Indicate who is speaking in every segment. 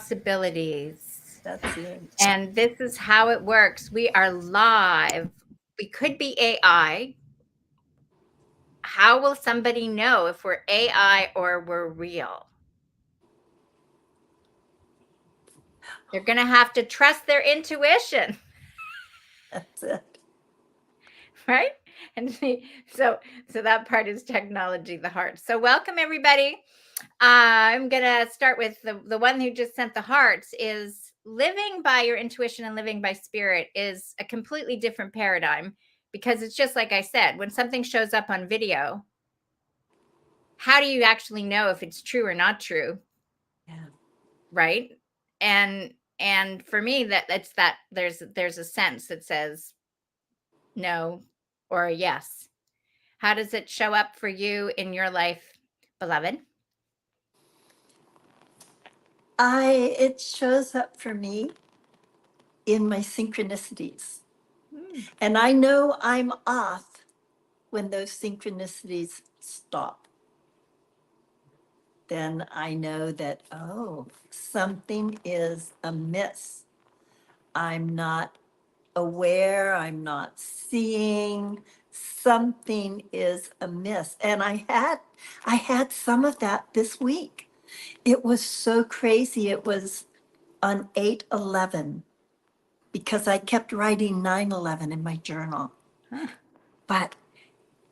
Speaker 1: possibilities.
Speaker 2: That's it.
Speaker 1: And this is how it works. We are live. We could be AI. How will somebody know if we're AI or we're real? They're going to have to trust their intuition,
Speaker 2: That's it.
Speaker 1: right? And so that part is technology, the heart. So welcome everybody. I'm going to start with the one who just sent the hearts. Is living by your intuition and living by spirit is a completely different paradigm, because it's just like I said, when something shows up on video, how do you actually know if it's true or not true?
Speaker 2: Yeah.
Speaker 1: Right? And for me, that's that there's a sense that says no or yes. How does it show up for you in your life, beloved?
Speaker 2: It shows up for me in my synchronicities. And I know I'm off when those synchronicities stop. Then I know that, oh, something is amiss. I'm not aware, I'm not seeing, something is amiss. And I had some of that this week. It was so crazy. It was on 8/11 because I kept writing 9/11 in my journal,
Speaker 1: Huh.
Speaker 2: but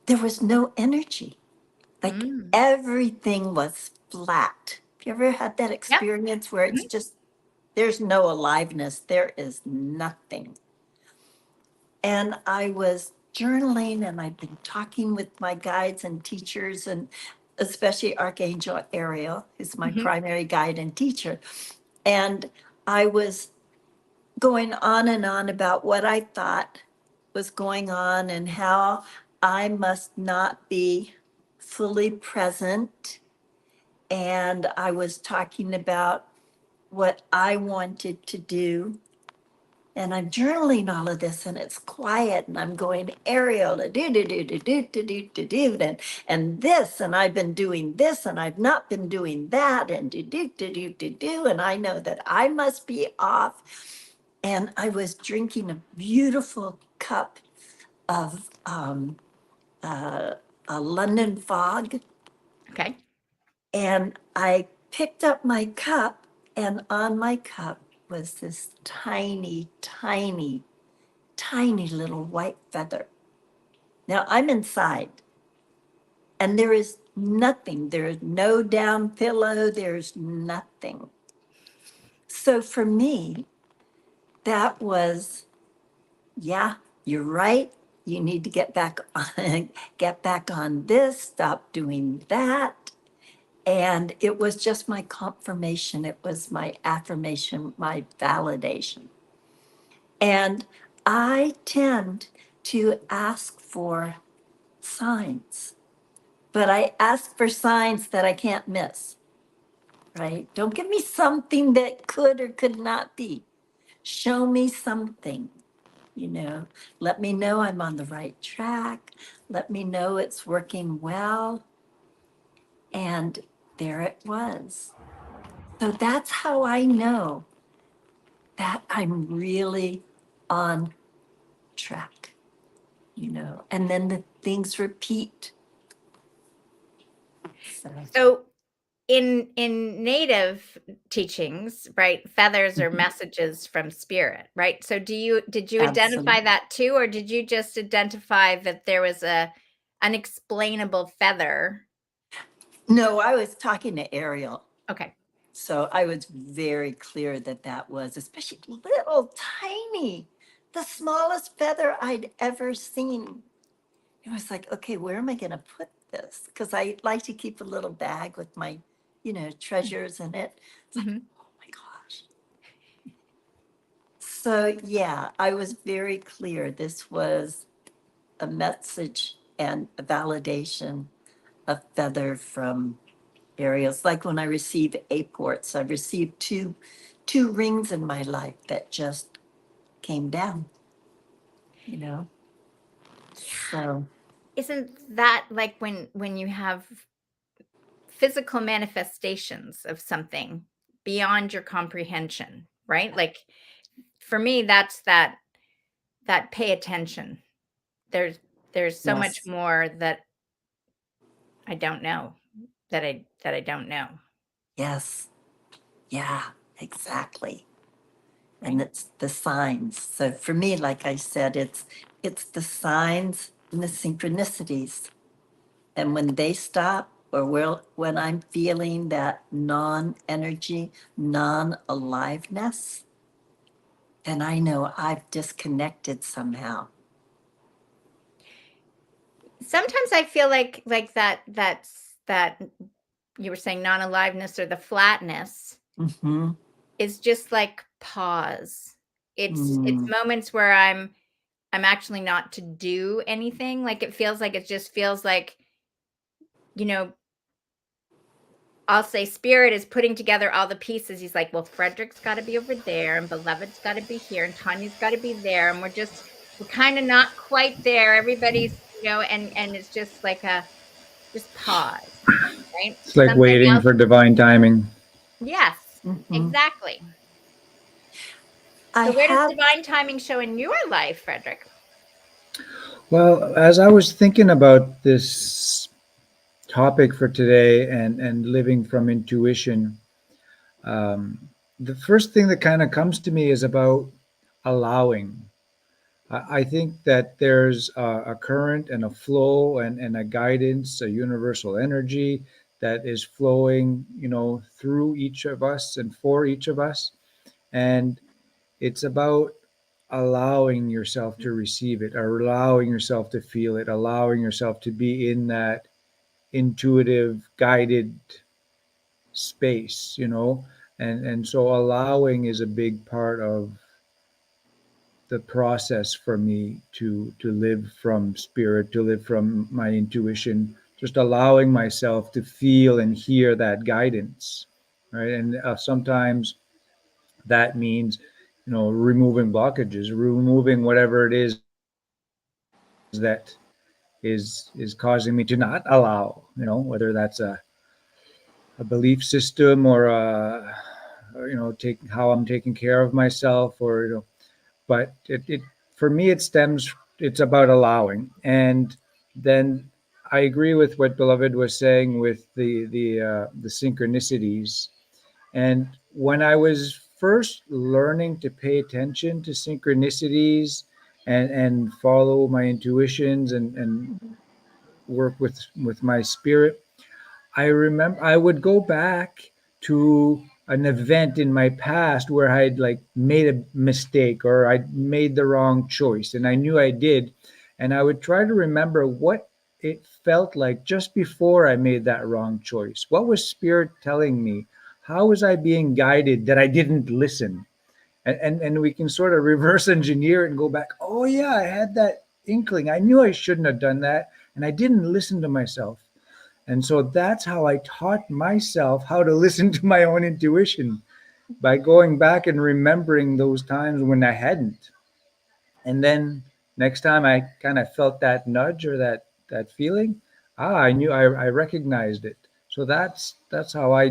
Speaker 2: there was no energy. Like everything was flat. Have you ever had that
Speaker 1: Yep.
Speaker 2: experience where it's just, there's no aliveness, there is nothing? And I was journaling and I'd been talking with my guides and teachers, and especially Archangel Ariel, who's my primary guide and teacher. And I was going on and on about what I thought was going on and how I must not be fully present. And I was talking about what I wanted to do. And I'm journaling all of this and it's quiet and I'm going, Ariel, and this, and I've been doing this and I've not been doing that, and and I know that I must be off. And I was drinking a beautiful cup of a London fog.
Speaker 1: Okay.
Speaker 2: And I picked up my cup, and on my cup was this tiny, tiny, tiny little white feather. Now I'm inside, and there is nothing. There is no down pillow, there's nothing. So for me, that was, yeah, you're right. You need to get back on, get back on this, stop doing that. And it was just my confirmation. It was my affirmation, my validation. And I tend to ask for signs, but I ask for signs that I can't miss, right? Don't give me something that could or could not be. Show me something, you know, let me know I'm on the right track. Let me know it's working well. And there it was. So that's how I know that I'm really on track, you know, and then the things repeat.
Speaker 1: So in native teachings, right, feathers are
Speaker 2: Mhm.
Speaker 1: messages from spirit, right? So did you identify
Speaker 2: Absolutely.
Speaker 1: that too, or did you just identify that there was a unexplainable feather?
Speaker 2: No, I was talking to Ariel.
Speaker 1: Okay.
Speaker 2: So I was very clear that that was, especially little tiny, the smallest feather I'd ever seen. It was like, okay, where am I going to put this? Because I like to keep a little bag with my, you know, treasures in it. It's like, oh my gosh. So yeah, I was very clear. This was a message and a validation, a feather from Ariel's. Like when I receive apports, I've received two rings in my life that just came down, you know. So
Speaker 1: Isn't that like when you have physical manifestations of something? beyond your comprehension, right? Like for me, that's that pay attention. There's so much
Speaker 2: Yes.
Speaker 1: more that I don't know, that I don't know,
Speaker 2: Yes. Yeah, exactly. And
Speaker 1: right?
Speaker 2: it's the signs. So for me, like I said, it's the signs and the synchronicities. And when they stop, or when I'm feeling that non-energy, non-aliveness, then I know I've disconnected somehow.
Speaker 1: Sometimes I feel like that you were saying non-aliveness or the flatness
Speaker 2: Mm-hmm.
Speaker 1: is just like pause. It's
Speaker 2: Mm.
Speaker 1: moments where I'm actually not to do anything. Like it just feels like, you know, I'll say spirit is putting together all the pieces. He's like, well, Frederick's got to be over there, and Beloved's got to be here, and Tanya's got to be there, and we're kind of not quite there. Everybody's, and it's just like a just pause, right?
Speaker 3: It's like
Speaker 1: Something
Speaker 3: waiting
Speaker 1: else.
Speaker 3: for divine timing.
Speaker 1: Yes,
Speaker 2: Mm-hmm.
Speaker 1: exactly.
Speaker 2: I
Speaker 1: So where does
Speaker 2: have,
Speaker 1: divine timing show in your life, Frederick?
Speaker 3: Well, as I was thinking about this topic for today and living from intuition, um, the first thing that kind of comes to me is about allowing. I think that there's a current and a flow and a guidance, a universal energy that is flowing, through each of us and for each of us. And it's about allowing yourself to receive it, or allowing yourself to feel it, allowing yourself to be in that intuitive, guided space. And so allowing is a big part of the process for me to live from spirit, to live from my intuition, just allowing myself to feel and hear that guidance, right? And sometimes that means removing blockages, removing whatever it is that is causing me to not allow, whether that's a belief system, or take how I'm taking care of myself, or but it for me it stems, it's about allowing. And then I agree with what Beloved was saying with the synchronicities. And when I was first learning to pay attention to synchronicities and follow my intuitions and work with my spirit, I remember I would go back to an event in my past where I'd like made a mistake, or I'd made the wrong choice, and I knew I did. And I would try to remember what it felt like just before I made that wrong choice. What was spirit telling me? How was I being guided that I didn't listen? And we can sort of reverse engineer it and go back, oh yeah, I had that inkling. I knew I shouldn't have done that, and I didn't listen to myself. And so that's how I taught myself how to listen to my own intuition, by going back and remembering those times when I hadn't. And then next time I kind of felt that nudge, or that feeling, I knew, I recognized it. So that's how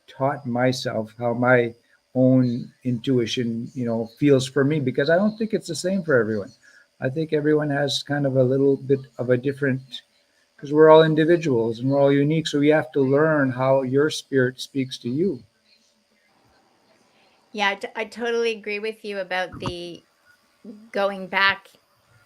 Speaker 3: taught myself how my own intuition, feels for me, because I don't think it's the same for everyone. I think everyone has kind of a little bit of a different, because we're all individuals and we're all unique. So you have to learn how your spirit speaks to you.
Speaker 1: Yeah, I totally agree with you about the going back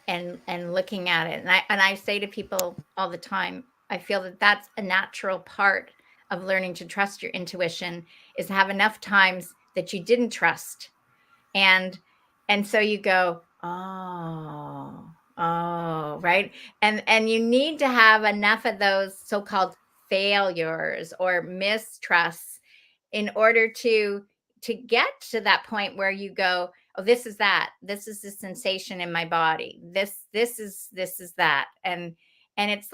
Speaker 1: and looking at it. And I say to people all the time, I feel that that's a natural part of learning to trust your intuition, is to have enough times that you didn't trust. And and so you go, oh, right? And you need to have enough of those so-called failures or mistrusts in order to get to that point where you go, oh, this is the sensation in my body, this is that. And it's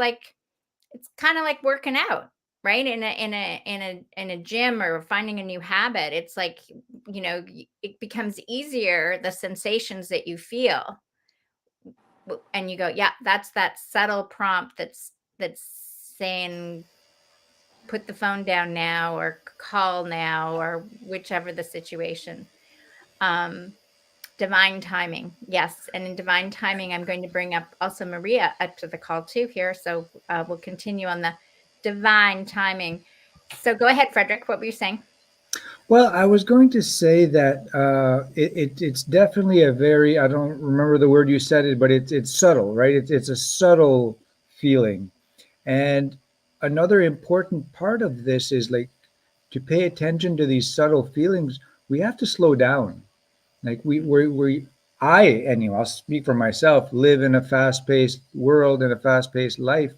Speaker 1: kind of like working out, right? In a gym, or finding a new habit. It's like, it becomes easier, the sensations that you feel, and you go, yeah, that's that subtle prompt that's saying, put the phone down now or call now or whichever the situation. Divine timing. Yes. And in divine timing, I'm going to bring up also Maria up to the call too here. So we'll continue on the divine timing. So go ahead, Frederick. What were you saying?
Speaker 3: Well, I was going to say that it's definitely a very, I don't remember the word you said it, but it's subtle, right? It's a subtle feeling. And another important part of this is like to pay attention to these subtle feelings, we have to slow down. Like anyway, I'll speak for myself, live in a fast paced world and a fast paced life.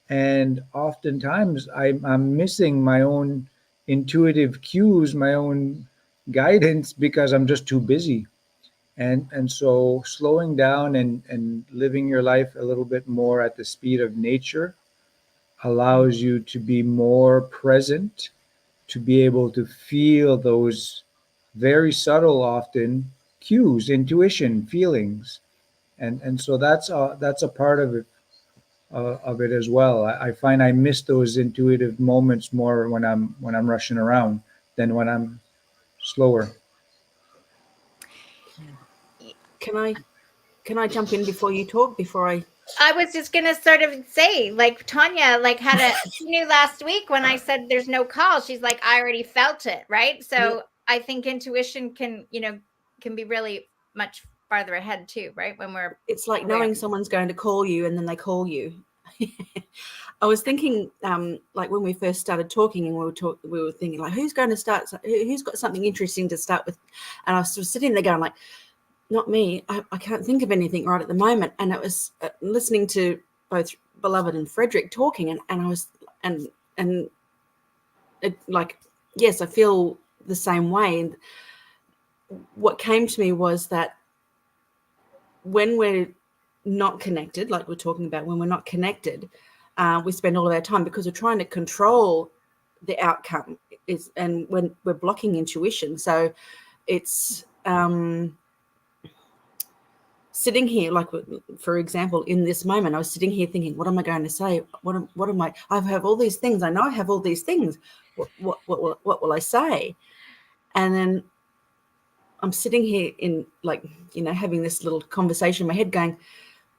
Speaker 3: And oftentimes I'm missing my own intuitive cues, my own guidance because I'm just too busy. And so slowing down and living your life a little bit more at the speed of nature allows you to be more present, to be able to feel those very subtle, often cues, intuition, feelings, and so that's a part of it as well. I find I miss those intuitive moments more when I'm rushing around than when I'm slower.
Speaker 4: Can I jump in before you talk?
Speaker 1: I was just gonna sort of say, like Tanya, like she knew last week when I said there's no call. She's like, I already felt it, right? So yeah. I think intuition can be really much farther ahead too, right?
Speaker 4: It's like knowing someone's going to call you and then they call you. I was thinking, like when we first started talking, and we were thinking like, who's going to start? Who's got something interesting to start with? And I was sort of sitting there going like, not me. I can't think of anything right at the moment. And it was listening to both Beloved and Frederick talking, and I was and it, like, yes, I feel the same way. And what came to me was that when we're not connected, like we're talking about, when we're not connected, we spend all of our time because we're trying to control the outcome. And when we're blocking intuition, so it's sitting here, like for example, in this moment, I was sitting here thinking, what am I going to say? What am I? I have all these things. I know I have all these things. What will I say? And then I'm sitting here in like, having this little conversation in my head going,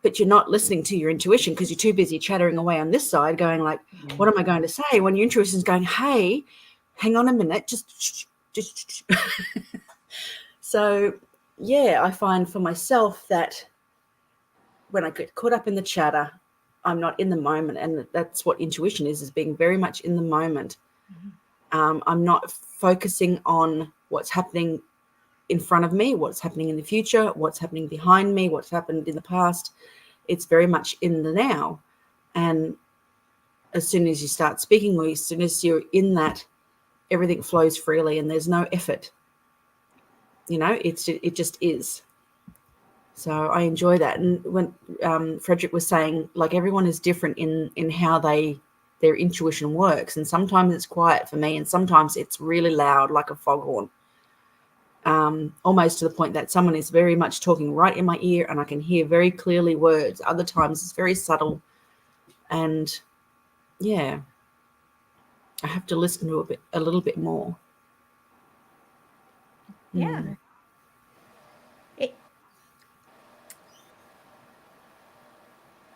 Speaker 4: but you're not listening to your intuition because you're too busy chattering away on this side going like, what am I going to say? When your intuition is going, hey, hang on a minute, just. So, yeah, I find for myself that when I get caught up in the chatter, I'm not in the moment. And that's what intuition is being very much in the moment. Mm-hmm. I'm not focusing on what's happening in front of me, what's happening in the future, what's happening behind me, what's happened in the past. It's very much in the now. And as soon as you start speaking, or as soon as you're in that, everything flows freely and there's no effort. It just is. So I enjoy that. And when Frederick was saying, like, everyone is different in how their intuition works. And sometimes it's quiet for me and sometimes it's really loud, like a foghorn. Almost to the point that someone is very much talking right in my ear and I can hear very clearly words. Other times it's very subtle. And yeah, I have to listen to a little bit more.
Speaker 1: Yeah.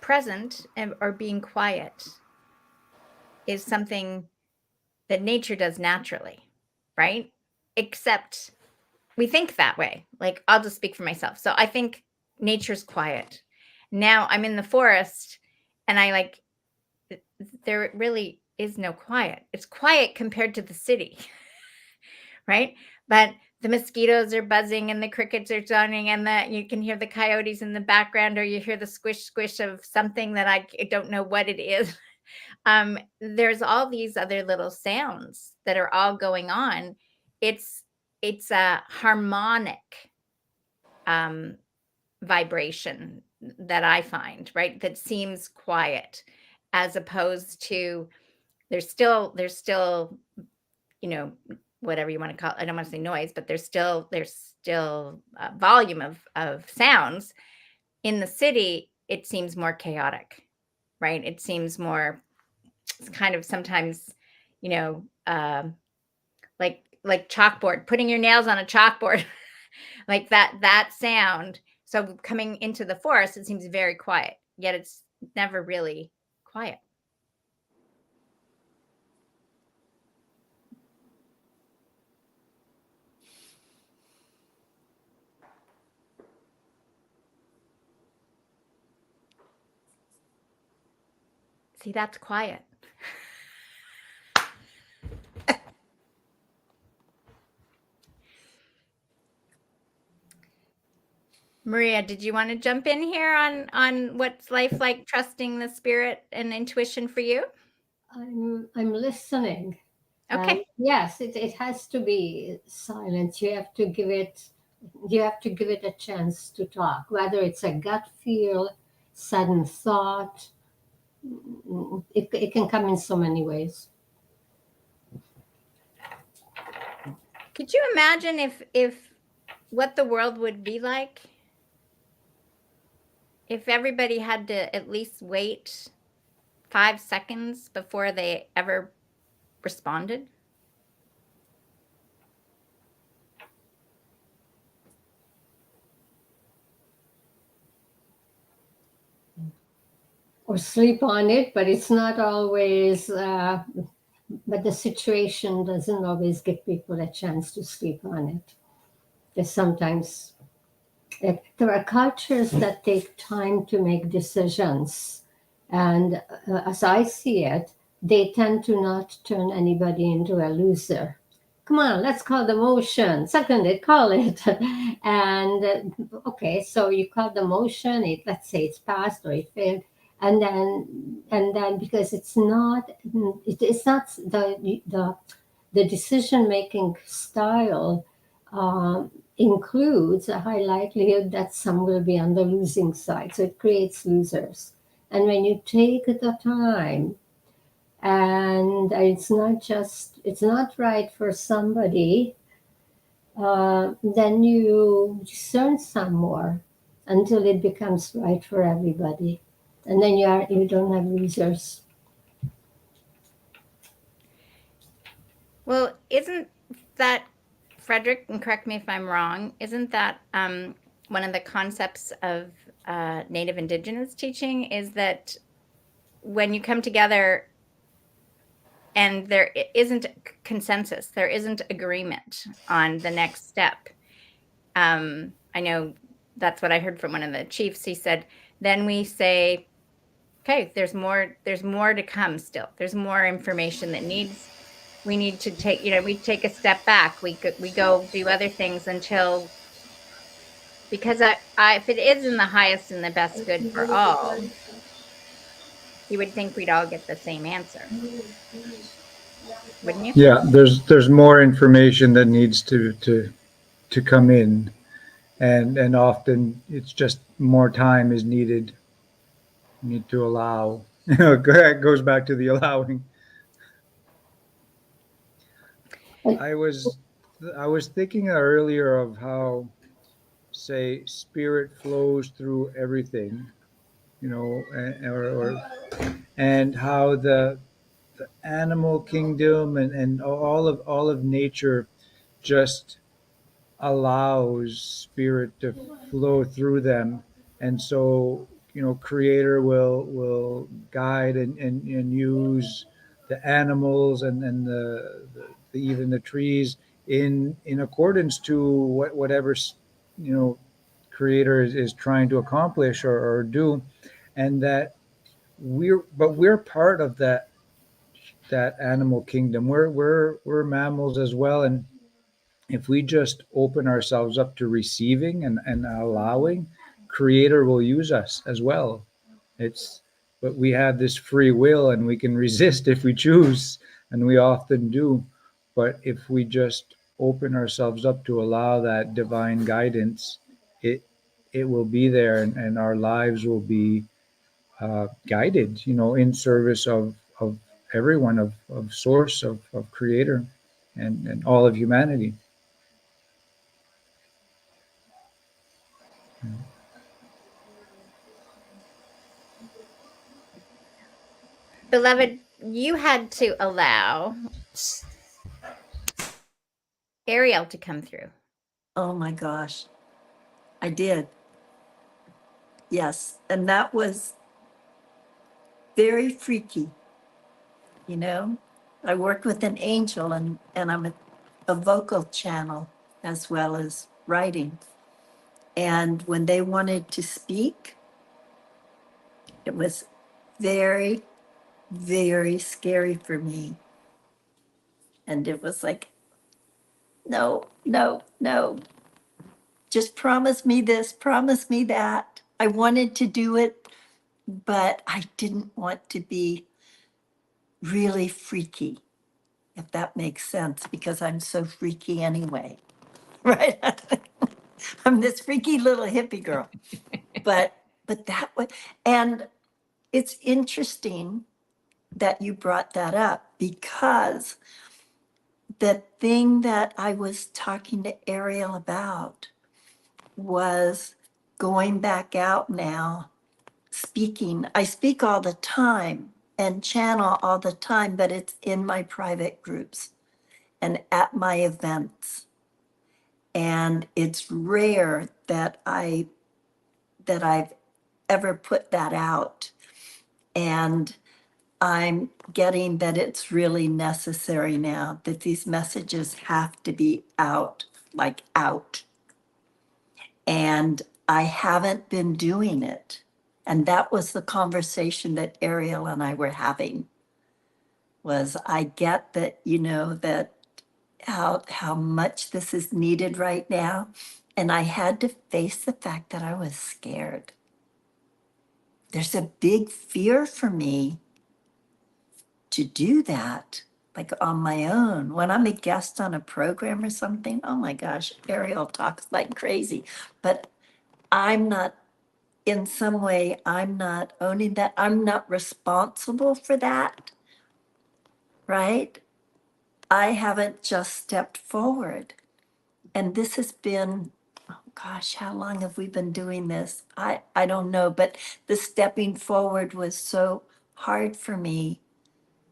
Speaker 1: Present or being quiet is something that nature does naturally, right? Except we think that way. Like, I'll just speak for myself. So I think nature's quiet. Now I'm in the forest and there really is no quiet. It's quiet compared to the city, right? But the mosquitoes are buzzing and the crickets are sounding and you can hear the coyotes in the background, or you hear the squish, squish of something that I don't know what it is. There's all these other little sounds that are all going on. It's a harmonic vibration that I find, right? That seems quiet, as opposed to there's still, whatever you want to call it. I don't want to say noise, but there's still a volume of sounds. In the city, it seems more chaotic, right? It seems more, it's kind of sometimes, you know, like chalkboard, putting your nails on a chalkboard, like that sound. So coming into the forest, it seems very quiet, yet it's never really quiet. See, that's quiet. Maria, did you want to jump in here on what's life like, trusting the spirit and intuition for you?
Speaker 5: I'm listening.
Speaker 1: Okay.
Speaker 5: Yes, it has to be silent. You have to give it a chance to talk, whether it's a gut feel, sudden thought. It can come in so many ways.
Speaker 1: Could you imagine if what the world would be like if everybody had to at least wait 5 seconds before they ever responded?
Speaker 5: Or sleep on it, but it's not always. But the situation doesn't always give people a chance to sleep on it. There's sometimes there are cultures that take time to make decisions, and as I see it, they tend to not turn anybody into a loser. Come on, let's call the motion. Second it, call it. And okay, so you call the motion. Let's say it's passed or it failed, and then because it's not the decision making style. Includes a high likelihood that some will be on the losing side. So it creates losers. And when you take the time, and it's not right for somebody, then you discern some more until it becomes right for everybody. And then you don't have losers.
Speaker 1: Well, isn't that, Frederick, and correct me if I'm wrong, isn't that one of the concepts of Native Indigenous teaching, is that when you come together and there isn't consensus, there isn't agreement on the next step. I know that's what I heard from one of the chiefs. He said, then we say, okay, there's more to come still. There's more information that we need to take, we take a step back. We go do other things until, because if it is in the highest and the best good for all, you would think we'd all get the same answer. Wouldn't you?
Speaker 3: Yeah, there's more information that needs to come in, and often it's just more time is needed. You need to allow. It goes back to the allowing. I was thinking earlier of how, say, spirit flows through everything, and how the animal kingdom and all of nature just allows spirit to flow through them. And so, creator will guide and use the animals and even the trees in accordance to whatever creator is trying to accomplish or do. And that we're part of that animal kingdom. We're mammals as well. And if we just open ourselves up to receiving and allowing, creator will use us as well. But we have this free will and we can resist if we choose, and we often do. But if we just open ourselves up to allow that divine guidance, it will be there, and our lives will be guided, in service of everyone, of source, of creator, and all of humanity.
Speaker 1: Beloved, you had to allow Ariel to come through.
Speaker 2: Oh my gosh. I did. Yes. And that was very freaky. You know, I worked with an angel, and I'm a vocal channel as well as writing. And when they wanted to speak, it was very, very scary for me. And it was like, no, no, no. Just promise me this, promise me that. I wanted to do it, but I didn't want to be really freaky, if that makes sense, because I'm so freaky anyway. Right? I'm this freaky little hippie girl. But that was, and it's interesting that you brought that up, because the thing that I was talking to Ariel about was going back out now, speaking. I speak all the time and channel all the time, but it's in my private groups and at my events. And it's rare that I've ever put that out. And I'm getting that it's really necessary now, that these messages have to be out, like out. And I haven't been doing it. And that was the conversation that Ariel and I were having, was I get that, that how much this is needed right now. And I had to face the fact that I was scared. There's a big fear for me to do that, like on my own. When I'm a guest on a program or something, oh my gosh, Ariel talks like crazy. But I'm not, in some way, I'm not owning that. I'm not responsible for that, right? I haven't just stepped forward. And this has been, oh gosh, how long have we been doing this? I don't know, but the stepping forward was so hard for me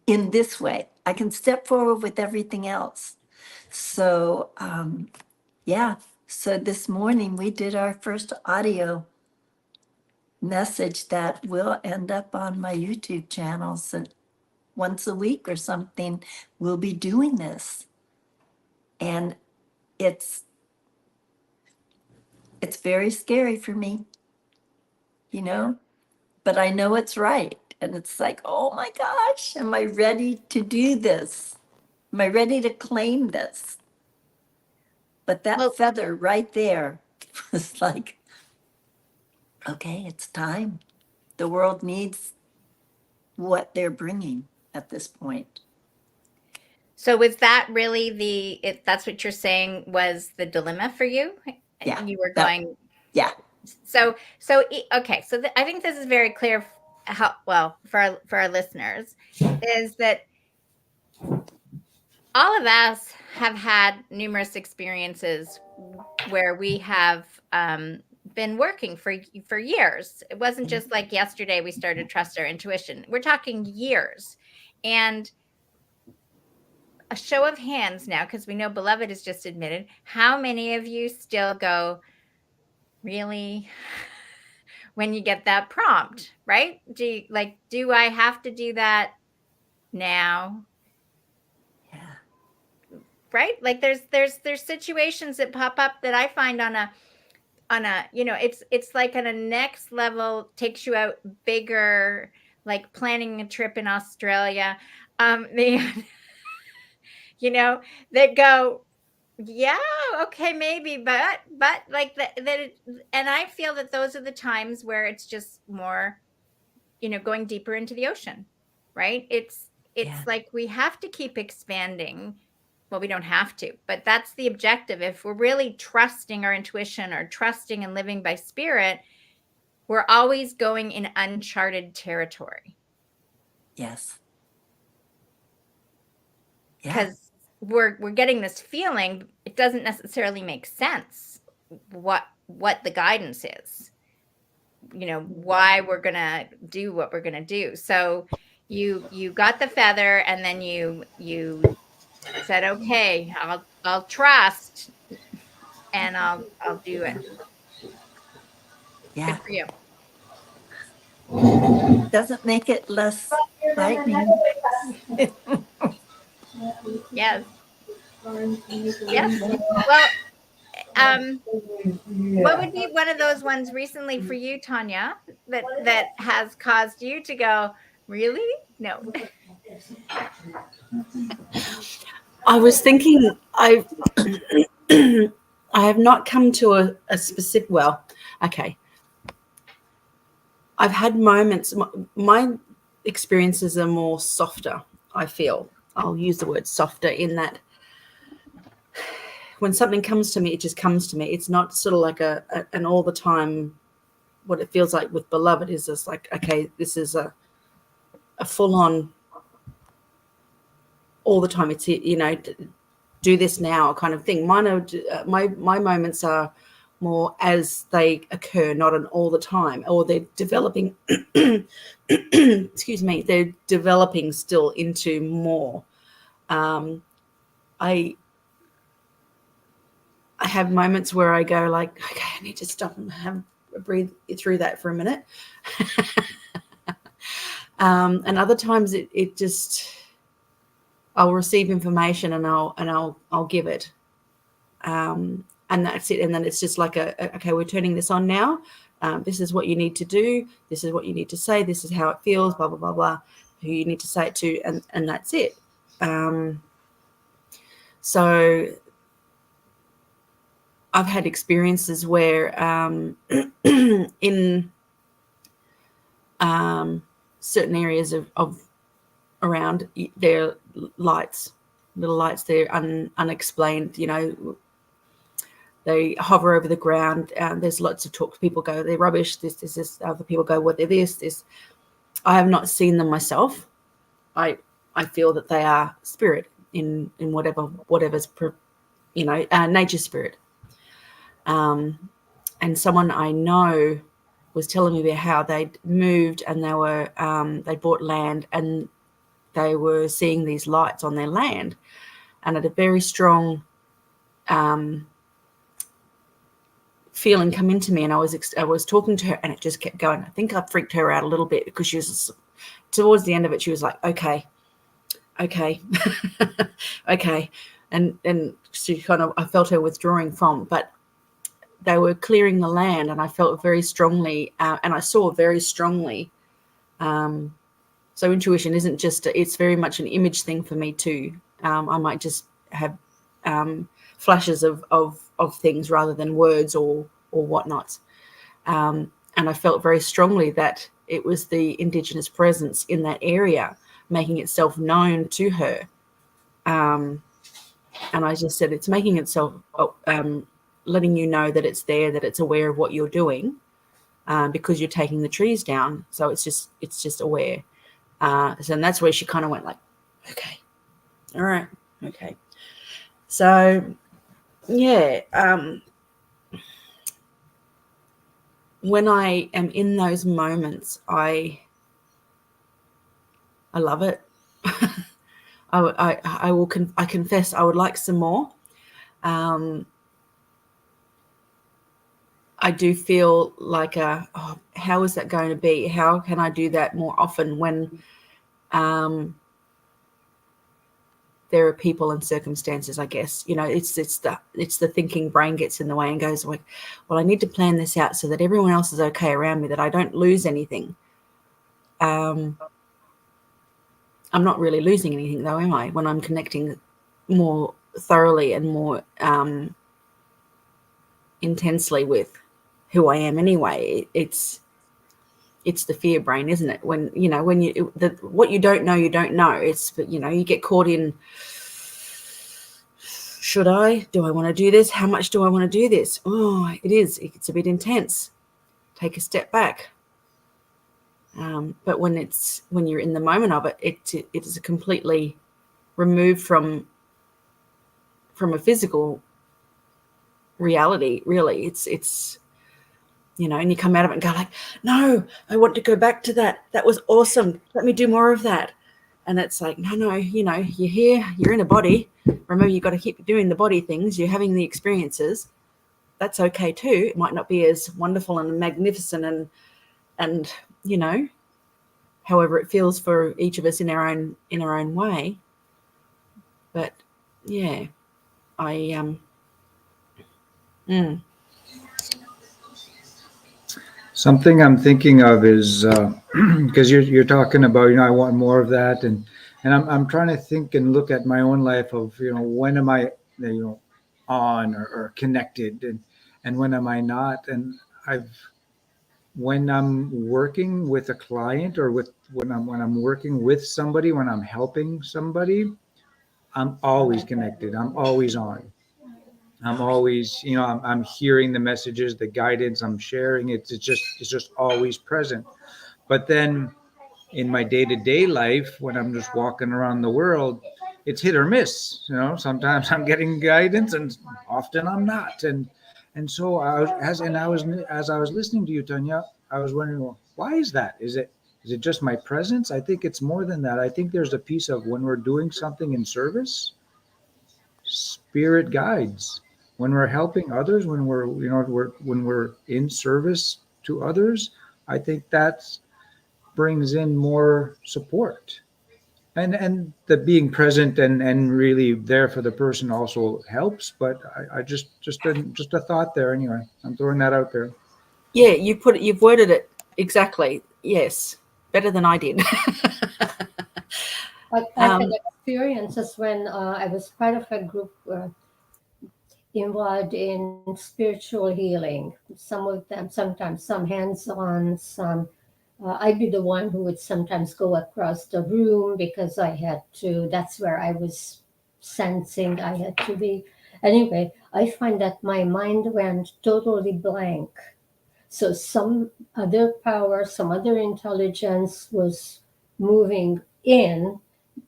Speaker 2: in this way. I can step forward with everything else. So, yeah. So this morning we did our first audio message that will end up on my YouTube channels, and once a week or something, we'll be doing this. And it's very scary for me, but I know it's right. And it's like, oh my gosh, am I ready to do this? Am I ready to claim this? But that
Speaker 1: Well-
Speaker 2: feather right there was like, okay, it's time. The world needs what they're bringing at this point.
Speaker 1: So was that really that's what you're saying was the dilemma for you?
Speaker 2: Yeah,
Speaker 1: You were
Speaker 2: that-
Speaker 1: going,
Speaker 2: Yeah,
Speaker 1: okay. So I think this is very clear for our listeners, is that all of us have had numerous experiences where we have been working for years. It wasn't just like yesterday we started to trust our intuition. We're talking years. And a show of hands now, because we know Beloved has just admitted, how many of you still go, really? When you get that prompt, right? Do I have to do that now?
Speaker 2: yeah,
Speaker 1: Right? Like there's situations that pop up that I find on a it's like on a next level, takes you out bigger, like planning a trip in Australia. That go, yeah, okay, maybe, but like that, and I feel that those are the times where it's just more, going deeper into the ocean, right? It's
Speaker 2: Yeah.
Speaker 1: like we have to keep expanding. Well, we don't have to, but that's the objective. If we're really trusting our intuition or trusting and living by spirit, we're always going in uncharted territory.
Speaker 2: yes. Yeah,
Speaker 1: Because we're getting this feeling, it doesn't necessarily make sense what the guidance is, why we're gonna do what we're gonna do. So you got the feather, and then you said, okay, I'll trust, and I'll do it.
Speaker 2: Yeah.
Speaker 1: Good for you.
Speaker 2: Doesn't make it less frightening.
Speaker 1: Yes. Yes. Well, what would be one of those ones recently for you, Tanya, that has caused you to go, really? No.
Speaker 4: I was thinking I have not come to a specific, well, okay. I've had moments, my experiences are more softer, I feel. I'll use the word softer in that when something comes to me, it just comes to me. It's not sort of like an all the time. What it feels like with Beloved is just like, okay, this is a full on all the time. It's, you know, do this now kind of thing. Mine are, my moments are more as they occur, not an all the time, or they're developing, excuse me, they're developing still into more. I have moments where I go like, okay, I need to stop and have a breathe through that for a minute. And other times it just, I'll receive information and I'll give it. And that's it. And then it's just like okay, we're turning this on now. This is what you need to do. This is what you need to say. This is how it feels, blah, blah, blah, blah, who you need to say it to. And that's it. So I've had experiences where in certain areas of around, there are lights, little lights, they're unexplained, you know, they hover over the ground. There's lots of talk. People go, they're rubbish. This. Other people go, what, they're this. I have not seen them myself. I feel that they are spirit in whatever's, you know, nature spirit. And someone I know was telling me about how they'd moved and they were they bought land and they were seeing these lights on their land, and had a very strong feeling come into me. And I was talking to her, and it just kept going. I think I freaked her out a little bit because she was, towards the end of it, she was like, okay, okay. And she kind of, I felt her withdrawing from, but they were clearing the land, and I felt very strongly, and I saw very strongly. So intuition isn't just, it's very much an image thing for me too. I might just have flashes of things rather than words or whatnot. And I felt very strongly that it was the Indigenous presence in that area making itself known to her. And I just said, it's making itself, letting you know that it's there, that it's aware of what you're doing, because you're taking the trees down. So it's just aware. And that's where she kind of went like, okay, all right, okay. So yeah, when I am in those moments, I love it. I confess I would like some more. I do feel like, how is that going to be? How can I do that more often when there are people and circumstances, I guess, you know, it's the thinking brain gets in the way and goes like, well, I need to plan this out so that everyone else is okay around me, that I don't lose anything. I'm not really losing anything though, am I? When I'm connecting more thoroughly and more intensely with who I am anyway. It's the fear brain, isn't it? When, you know, when what you don't know, you don't know. It's, you know, you get caught in, should I? Do I want to do this? How much do I want to do this? Oh, it's a bit intense. Take a step back. But when you're in the moment of it, it is completely removed from a physical reality. Really, it's you know, and you come out of it and go like, no, I want to go back to that. That was awesome. Let me do more of that. And it's like, no, you know, you're here, you're in a body. Remember, you've got to keep doing the body things. You're having the experiences. That's okay too. It might not be as wonderful and magnificent and you know, however it feels for each of us in our own way. But yeah,
Speaker 3: Something I'm thinking of is because you're talking about, you know, I want more of that, and I'm trying to think and look at my own life of, you know, when am I, you know, on or connected, and when am I not? And I've when I'm working with a client or when I'm working with somebody, when I'm helping somebody, I'm always connected. I'm always on. I'm always, you know, I'm hearing the messages, the guidance, I'm sharing it. It's just always present. But then in my day-to-day life, when I'm just walking around the world, it's hit or miss. You know, sometimes I'm getting guidance and often I'm not. And so as I was listening to you, Tanya, I was wondering, well, why is that? Is it just my presence? I think it's more than that. I think there's a piece of when we're doing something in service, spirit guides. When we're helping others, when when we're in service to others, I think that brings in more support. And the being present and really there for the person also helps. But I just a thought there anyway. I'm throwing that out there.
Speaker 4: yeah, you've worded it exactly. Yes, better than I did.
Speaker 5: I've had experiences when I was part of a group involved in spiritual healing. Some of them, sometimes some hands-on, some I'd be the one who would sometimes go across the room because I had to, that's where I was sensing I had to be. Anyway, I find that my mind went totally blank. So some other power, some other intelligence was moving in.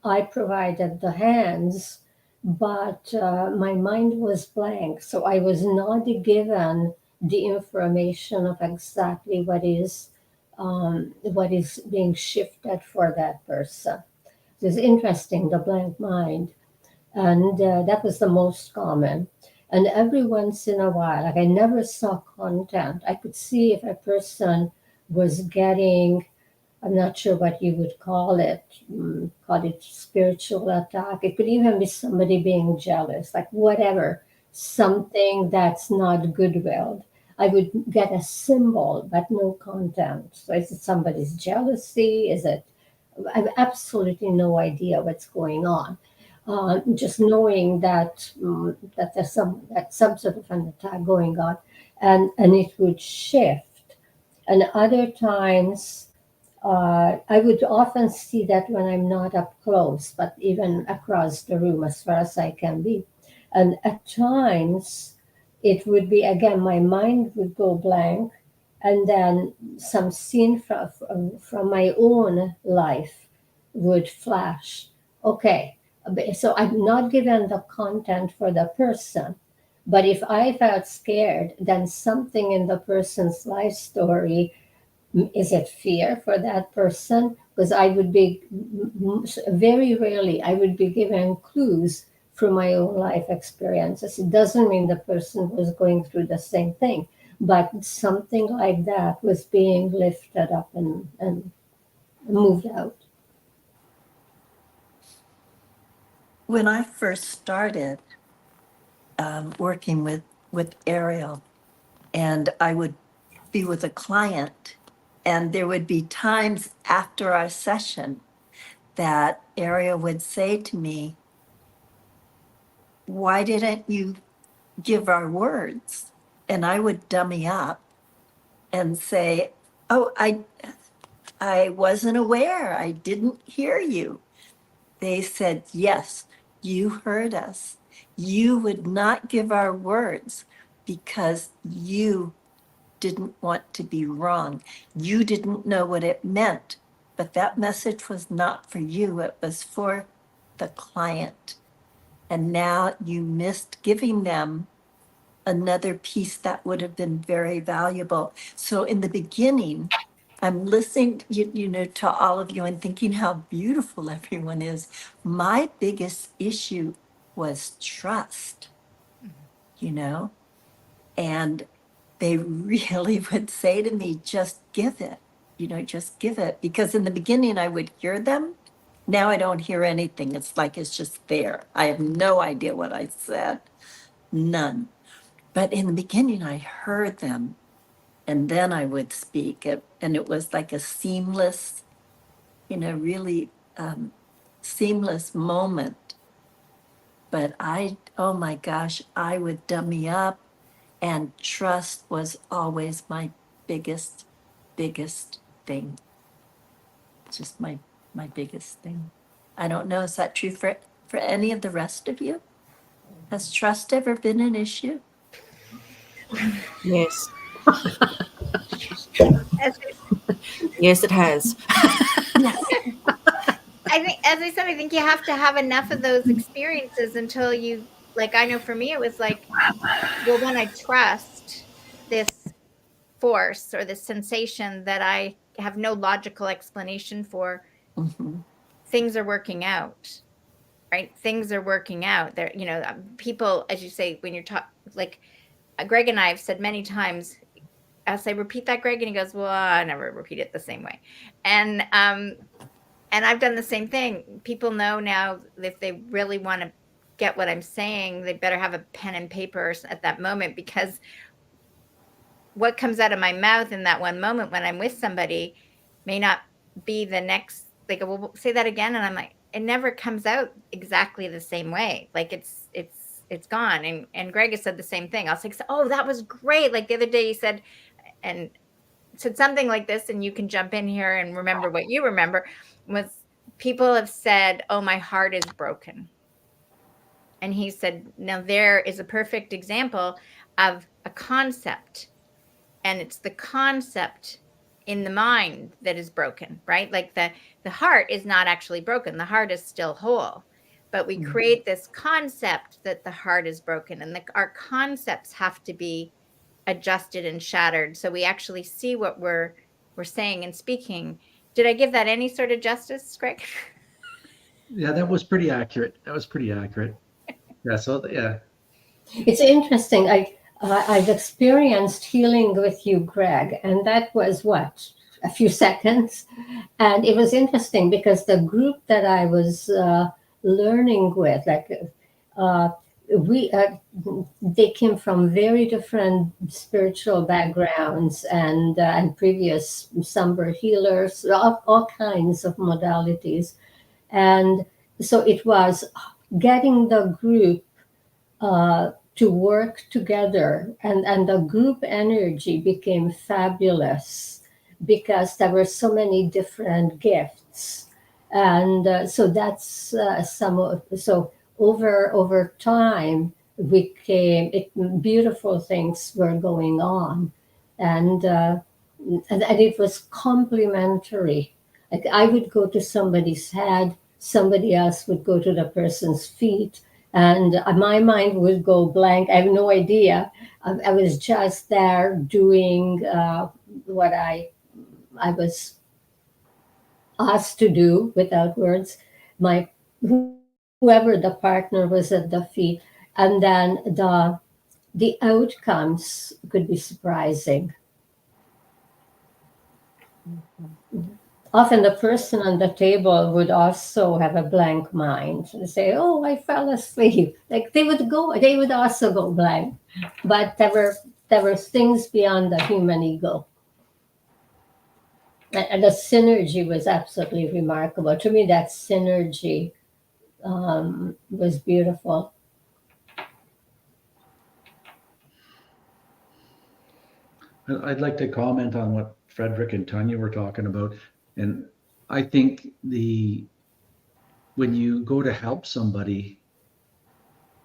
Speaker 5: I provided the hands, but my mind was blank. So I was not given the information of exactly what is being shifted for that person. So it's interesting, the blank mind. And that was the most common. And every once in a while, like I never saw content. I could see if a person was getting, I'm not sure what you would call it spiritual attack. It could even be somebody being jealous, like whatever, something that's not goodwill. I would get a symbol, but no content. So is it somebody's jealousy? Is it, I have absolutely no idea what's going on. Just knowing that there's some sort of an attack going on, and it would shift. And other times, I would often see that when I'm not up close, but even across the room as far as I can be. And at times, it would be again my mind would go blank, and then some scene from my own life would flash. Okay, so I'm not given the content for the person, but if I felt scared, then something in the person's life story, is it fear for that person? Because I would be very rarely I would be given clues from my own life experiences. It doesn't mean the person was going through the same thing, but something like that was being lifted up and moved out.
Speaker 2: When I first started working with Ariel, and I would be with a client, and there would be times after our session that Ariel would say to me, "Why didn't you give our words?" And I would dummy up and say, "Oh, I wasn't aware. I didn't hear you." They said, "Yes, you heard us. You would not give our words because you didn't want to be wrong. You didn't know what it meant, but that message was not for you. It was for the client. And now you missed giving them another piece that would have been very valuable. So in the beginning, I'm listening, to all of you and thinking how beautiful everyone is. My biggest issue was trust, and they really would say to me, just give it, just give it. Because in the beginning, I would hear them. Now I don't hear anything. It's like it's just there. I have no idea what I said. None. But in the beginning, I heard them, and then I would speak. And it was like a seamless, really seamless moment. But oh my gosh, I would dummy up, and trust was always my biggest thing. Just my biggest thing. I don't know, is that true for any of the rest of you? Has trust ever been an issue?
Speaker 4: Yes.
Speaker 1: As,
Speaker 4: Yes, it has.
Speaker 1: I think, as I said, I think you have to have enough of those experiences until you, like, I know for me, it was like, well, when I trust this force or this sensation that I have no logical explanation for,
Speaker 2: Mhm.
Speaker 1: things are working out, right? Things are working out. There, people, as you say, when you're talking, like Greg and I have said many times, I'll say, repeat that, Greg, and he goes, well, I never repeat it the same way. And I've done the same thing. People know now if they really want to get what I'm saying, they better have a pen and paper at that moment, because what comes out of my mouth in that one moment when I'm with somebody may not be the next. They go, well, say that again. And I'm like, it never comes out exactly the same way. Like it's gone. And Greg has said the same thing. I'll say, oh, that was great. Like the other day he said something like this, and you can jump in here and remember what you remember, was people have said, oh, my heart is broken. And he said, now there is a perfect example of a concept. And it's the concept in the mind that is broken, right? Like the heart is not actually broken. The heart is still whole. But we create this concept that the heart is broken. And our concepts have to be adjusted and shattered, so we actually see what we're saying and speaking. Did I give that any sort of justice, Greg?
Speaker 6: Yeah, that was pretty accurate. Yeah, so yeah.
Speaker 5: It's interesting. I've experienced healing with you, Greg, and that was what, a few seconds. And it was interesting because the group that I was learning with, they came from very different spiritual backgrounds and previous somber healers, all kinds of modalities. And so it was getting the group to work together, and the group energy became fabulous because there were so many different gifts. And so that's so over time beautiful things were going on, and it was complementary. Like I would go to somebody's head, somebody else would go to the person's feet, and my mind would go blank. I have no idea. I was just there doing what I was asked to do without words. Whoever the partner was at the feet, and then the outcomes could be surprising. Often the person on the table would also have a blank mind and say, oh, I fell asleep. Like they would also go blank. But there were things beyond the human ego. And the synergy was absolutely remarkable. To me, that synergy was beautiful.
Speaker 6: I'd like to comment on what Frederick and Tanya were talking about. And I think when you go to help somebody,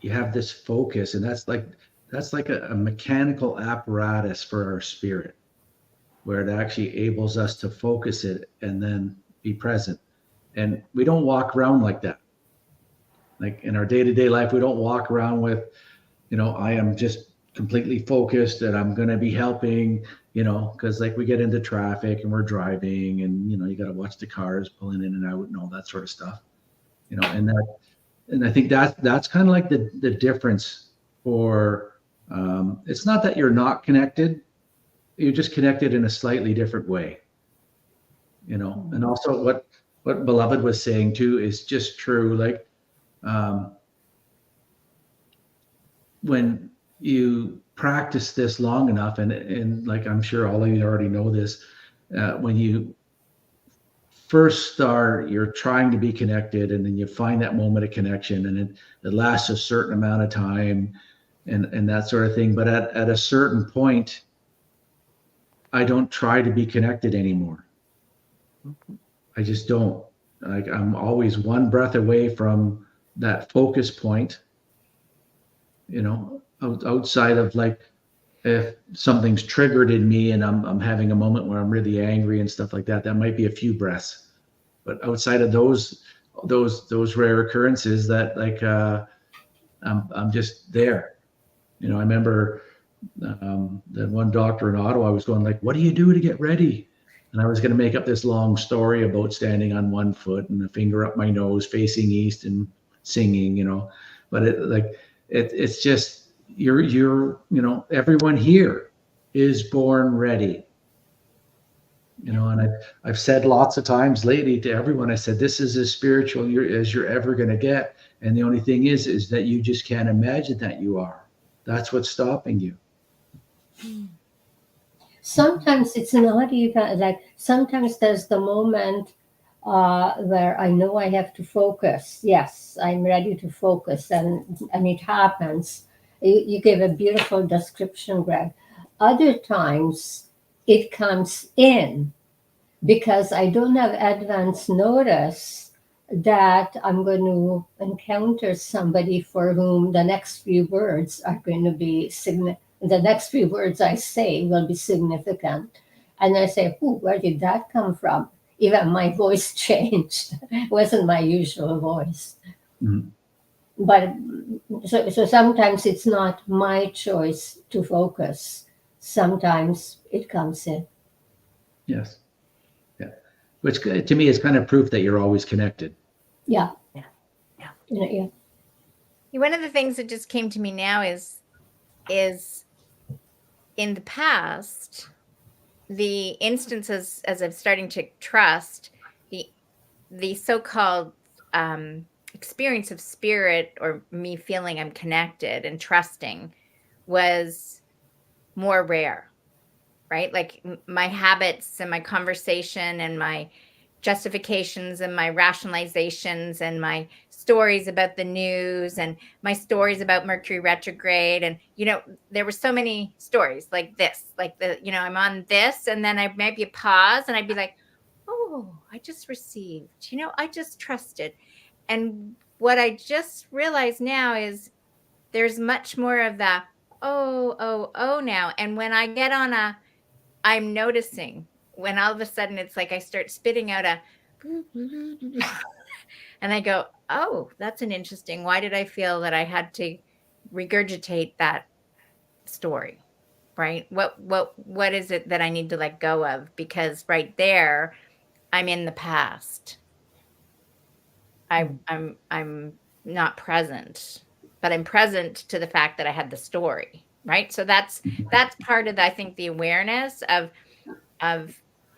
Speaker 6: you have this focus, and that's like a mechanical apparatus for our spirit, where it actually enables us to focus it and then be present. And we don't walk around like that. Like in our day-to-day life, we don't walk around with, I am just completely focused that I'm going to be helping, because like we get into traffic and we're driving and, you got to watch the cars pulling in and out and all that sort of stuff, and I think that's kind of like the difference for, it's not that you're not connected, you're just connected in a slightly different way, and also what Beloved was saying too is just true. Like, when you practice this long enough, and like I'm sure all of you already know this, when you first start, you're trying to be connected, and then you find that moment of connection, and it lasts a certain amount of time, and that sort of thing. But at a certain point, I don't try to be connected anymore. I just don't. Like, I'm always one breath away from that focus point. Outside of, like, if something's triggered in me and I'm having a moment where I'm really angry and stuff like that, that might be a few breaths. But outside of those rare occurrences, that, like, I'm just there. I remember that one doctor in Ottawa was going like, "What do you do to get ready?" And I was going to make up this long story about standing on one foot and a finger up my nose, facing east and singing, but it's just, you're everyone here is born ready, and I've said lots of times lately to everyone, I said, this is as spiritual as you're ever going to get. And the only thing is that you just can't imagine that you are. That's what's stopping you.
Speaker 5: Sometimes it's not even like, sometimes there's the moment where I know I have to focus. Yes, I'm ready to focus, and it happens. You gave a beautiful description, Greg. Other times it comes in because I don't have advance notice that I'm going to encounter somebody for whom the next few words are going to be the next few words I say will be significant. And I say, "Ooh, where did that come from?" Even my voice changed. It wasn't my usual voice.
Speaker 6: Mhm.
Speaker 5: But so sometimes it's not my choice to focus. Sometimes it comes in.
Speaker 6: Yes. Yeah. Which to me is kind of proof that you're always connected.
Speaker 5: Yeah.
Speaker 2: Yeah. Yeah.
Speaker 5: Yeah.
Speaker 1: One of the things that just came to me now is in the past, the instances, as I'm starting to trust, the so-called experience of spirit, or me feeling I'm connected and trusting, was more rare, right? Like my habits and my conversation and my justifications and my rationalizations and my stories about the news and my stories about Mercury retrograde. And, there were so many stories like this, like I'm on this, and then I maybe pause and I'd be like, oh, I just received, I just trusted. And what I just realized now is there's much more of the, oh now. And when I get on I'm noticing when all of a sudden it's like I start spitting out and I go, oh, that's an interesting, why did I feel that I had to regurgitate that story, right? What is it that I need to let go of? Because right there, I'm in the past. I'm not present, but I'm present to the fact that I had the story, right? So that's part of I think the awareness of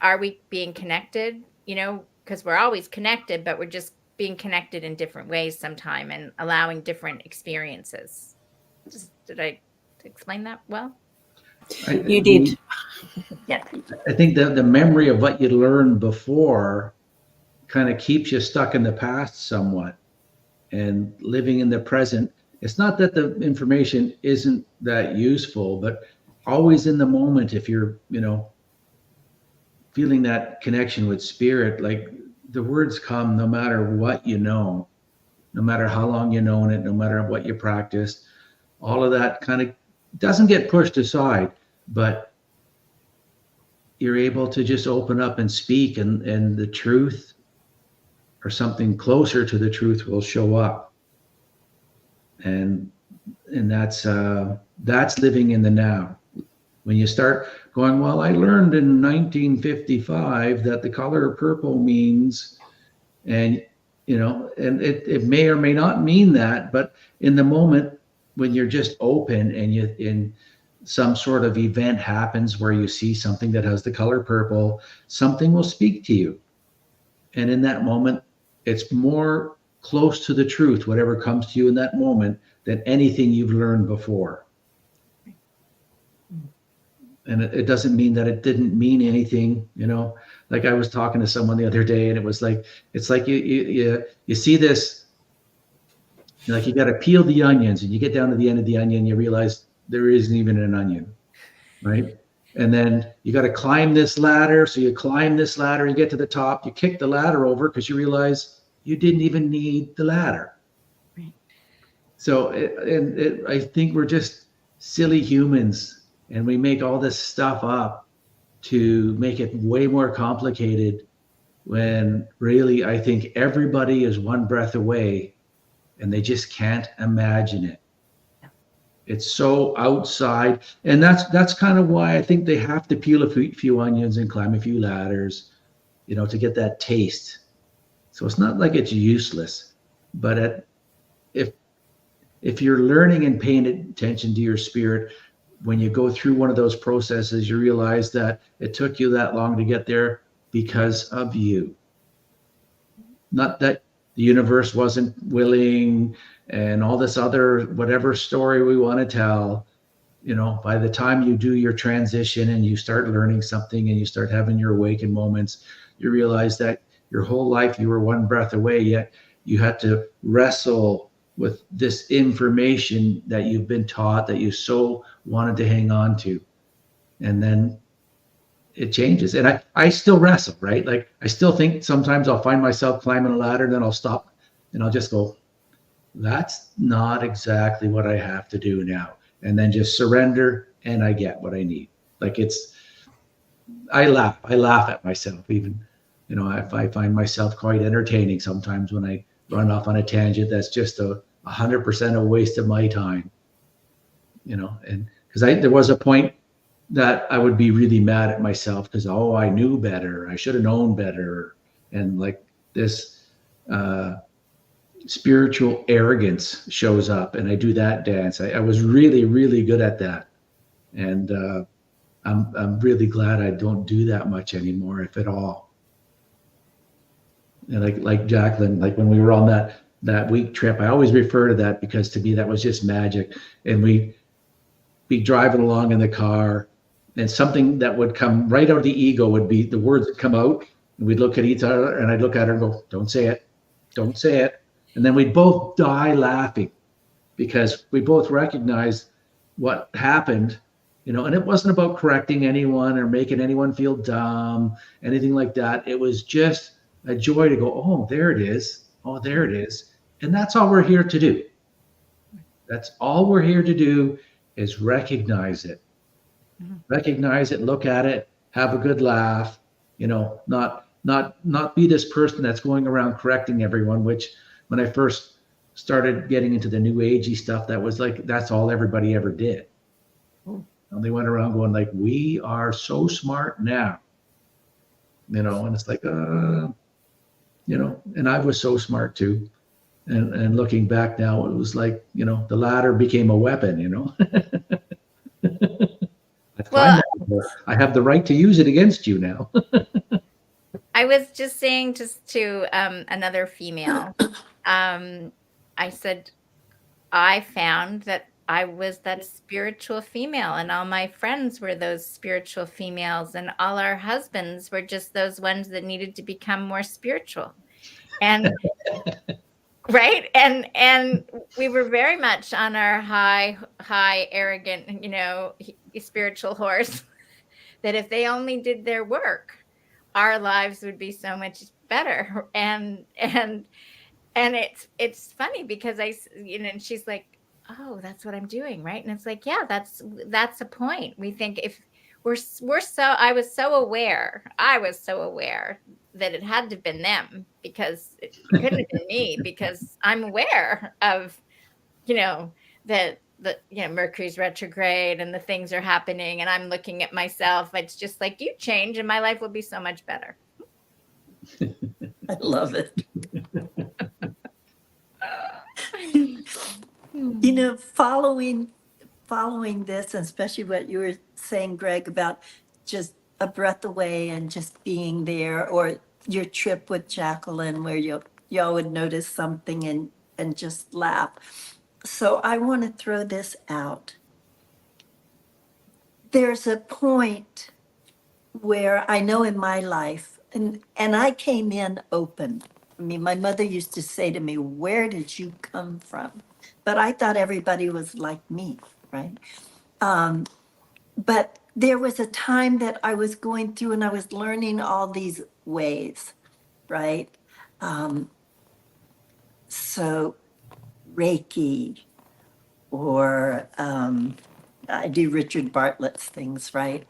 Speaker 1: are we being connected, because we're always connected, but we're just being connected in different ways sometime and allowing different experiences. Did I explain that well?
Speaker 4: You did.
Speaker 2: Yeah.
Speaker 6: I think the memory of what you learned before kind of keeps you stuck in the past somewhat, and living in the present. It's not that the information isn't that useful, but always in the moment, if you're, feeling that connection with spirit, like the words come no matter what no matter how long you've known it, no matter what you practiced, all of that kind of doesn't get pushed aside, but you're able to just open up and speak, and the truth or something closer to the truth will show up. And And that's living in the now. When you start going, well, I learned in 1955 that the color purple means, and and it may or may not mean that, but in the moment when you're just open and you in some sort of event happens where you see something that has the color purple, something will speak to you. And in that moment, it's more close to the truth, whatever comes to you in that moment, than anything you've learned before. And it doesn't mean that it didn't mean anything, like I was talking to someone the other day, and it was like, it's like you see this, like you got to peel the onions, and you get down to the end of the onion, you realize there isn't even an onion, right? And then you got to climb this ladder. So you climb this ladder, you get to the top, you kick the ladder over because you realize you didn't even need the ladder.
Speaker 1: Right.
Speaker 6: So I think we're just silly humans, and we make all this stuff up to make it way more complicated, when really I think everybody is one breath away and they just can't imagine it. It's so outside, and that's kind of why I think they have to peel a few onions and climb a few ladders, to get that taste. So it's not like it's useless, but if you're learning and paying attention to your spirit, when you go through one of those processes, you realize that it took you that long to get there because of you. Not that the universe wasn't willing and all this other whatever story we want to tell. By the time you do your transition and you start learning something and you start having your awakened moments, you realize that your whole life you were one breath away, yet you had to wrestle with this information that you've been taught that you so wanted to hang on to. And then it changes. And I still wrestle, right? Like I still think sometimes I'll find myself climbing a ladder, and then I'll stop and I'll just go, that's not exactly what I have to do now. And then just surrender, and I get what I need. Like I laugh at myself even, if I find myself quite entertaining sometimes when I run off on a tangent that's just 100% a waste of my time, and because there was a point that I would be really mad at myself because, I knew better. I should have known better. And like this spiritual arrogance shows up, and I do that dance. I was really, really good at that. And I'm really glad I don't do that much anymore, if at all. And like Jacqueline, like when we were on that week trip, I always refer to that because to me that was just magic. And we'd be driving along in the car, and something that would come right out of the ego would be the words that come out, and we'd look at each other, and I'd look at her and go, don't say it. And then we'd both die laughing because we both recognized what happened, and it wasn't about correcting anyone or making anyone feel dumb, anything like that. It was just a joy to go, oh, there it is. Oh, there it is. And that's all we're here to do. That's all we're here to do, is recognize it. Mm-hmm. Recognize it, look at it, have a good laugh, not be this person that's going around correcting everyone, which when I first started getting into the new agey stuff, that was like, that's all everybody ever did. And they went around going like, we are so smart now, and it's like, and I was so smart too. And looking back now, it was like, the ladder became a weapon,
Speaker 1: Well,
Speaker 6: I have the right to use it against you now.
Speaker 1: I was just saying to another female, I said, I found that I was that spiritual female, and all my friends were those spiritual females, and all our husbands were just those ones that needed to become more spiritual. And right. And we were very much on our high, arrogant, spiritual horse, that if they only did their work, our lives would be so much better. And it's funny because and she's like, oh, that's what I'm doing. Right. And it's like, yeah, that's a point. We think if I was so aware that it had to have been them, because it couldn't have been me, because I'm aware of, that the Mercury's retrograde and the things are happening, and I'm looking at myself. It's just like, you change and my life will be so much better.
Speaker 2: I love it. You know, following this, and especially what you were saying, Greg, about just a breath away and just being there, or your trip with Jacqueline where y'all would notice something and just laugh. So I want to throw this out. There's a point where I know in my life, and I came in open. I mean, my mother used to say to me, "Where did you come from?" But I thought everybody was like me, right? But there was a time that I was going through and I was learning all these ways, right? So Reiki, or I do Richard Bartlett's things, right?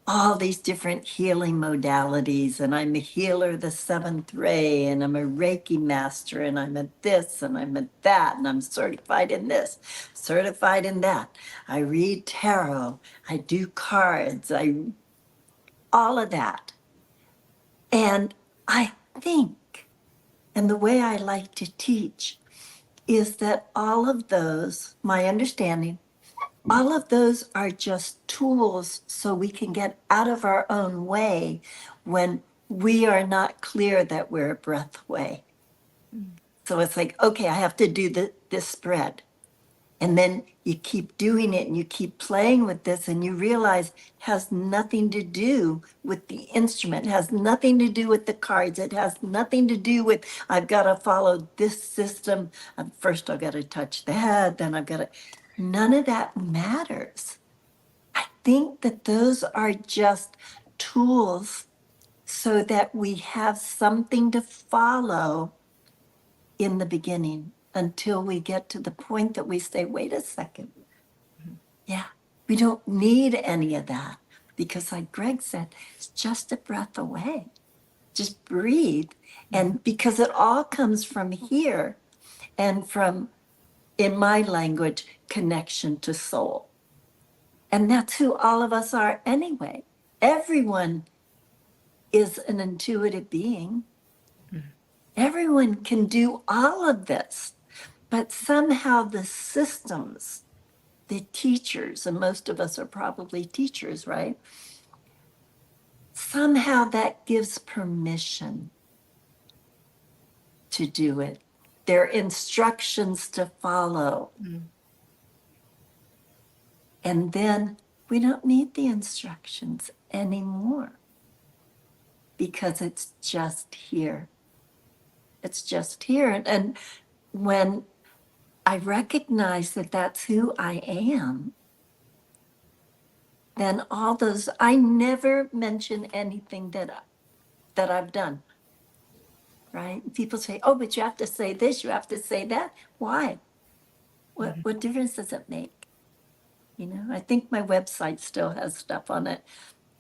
Speaker 2: All these different healing modalities, and I'm a healer of the seventh ray, and I'm a Reiki master, and I'm at this, and I'm at that, and I'm certified in this, certified in that. I read tarot, I do cards, all of that. And I think, and the way I like to teach, is that all of those, my understanding, all of those are just tools so we can get out of our own way when we are not clear that we're a breath away. So it's like, okay, I have to do this spread. And then you keep doing it and you keep playing with this, and you realize it has nothing to do with the instrument, it has nothing to do with the cards, it has nothing to do with, I've got to follow this system. First I've got to touch the head, then I've got to, none of that matters. I think that those are just tools so that we have something to follow in the beginning until we get to the point that we say, wait a second. Yeah, we don't need any of that, because like Greg said, it's just a breath away. Just breathe. And because it all comes from here and from, in my language, connection to soul. And that's who all of us are anyway. Everyone is an intuitive being. Everyone can do all of this, but somehow the systems, the teachers, and most of us are probably teachers, right? Somehow that gives permission to do it. There are instructions to follow. And then we don't need the instructions anymore because it's just here. It's just here. And when I recognize that that's who I am, then all those, I never mention anything that I've done, right? People say, oh, but you have to say this, you have to say that. Why? What difference does it make? You know, I think my website still has stuff on it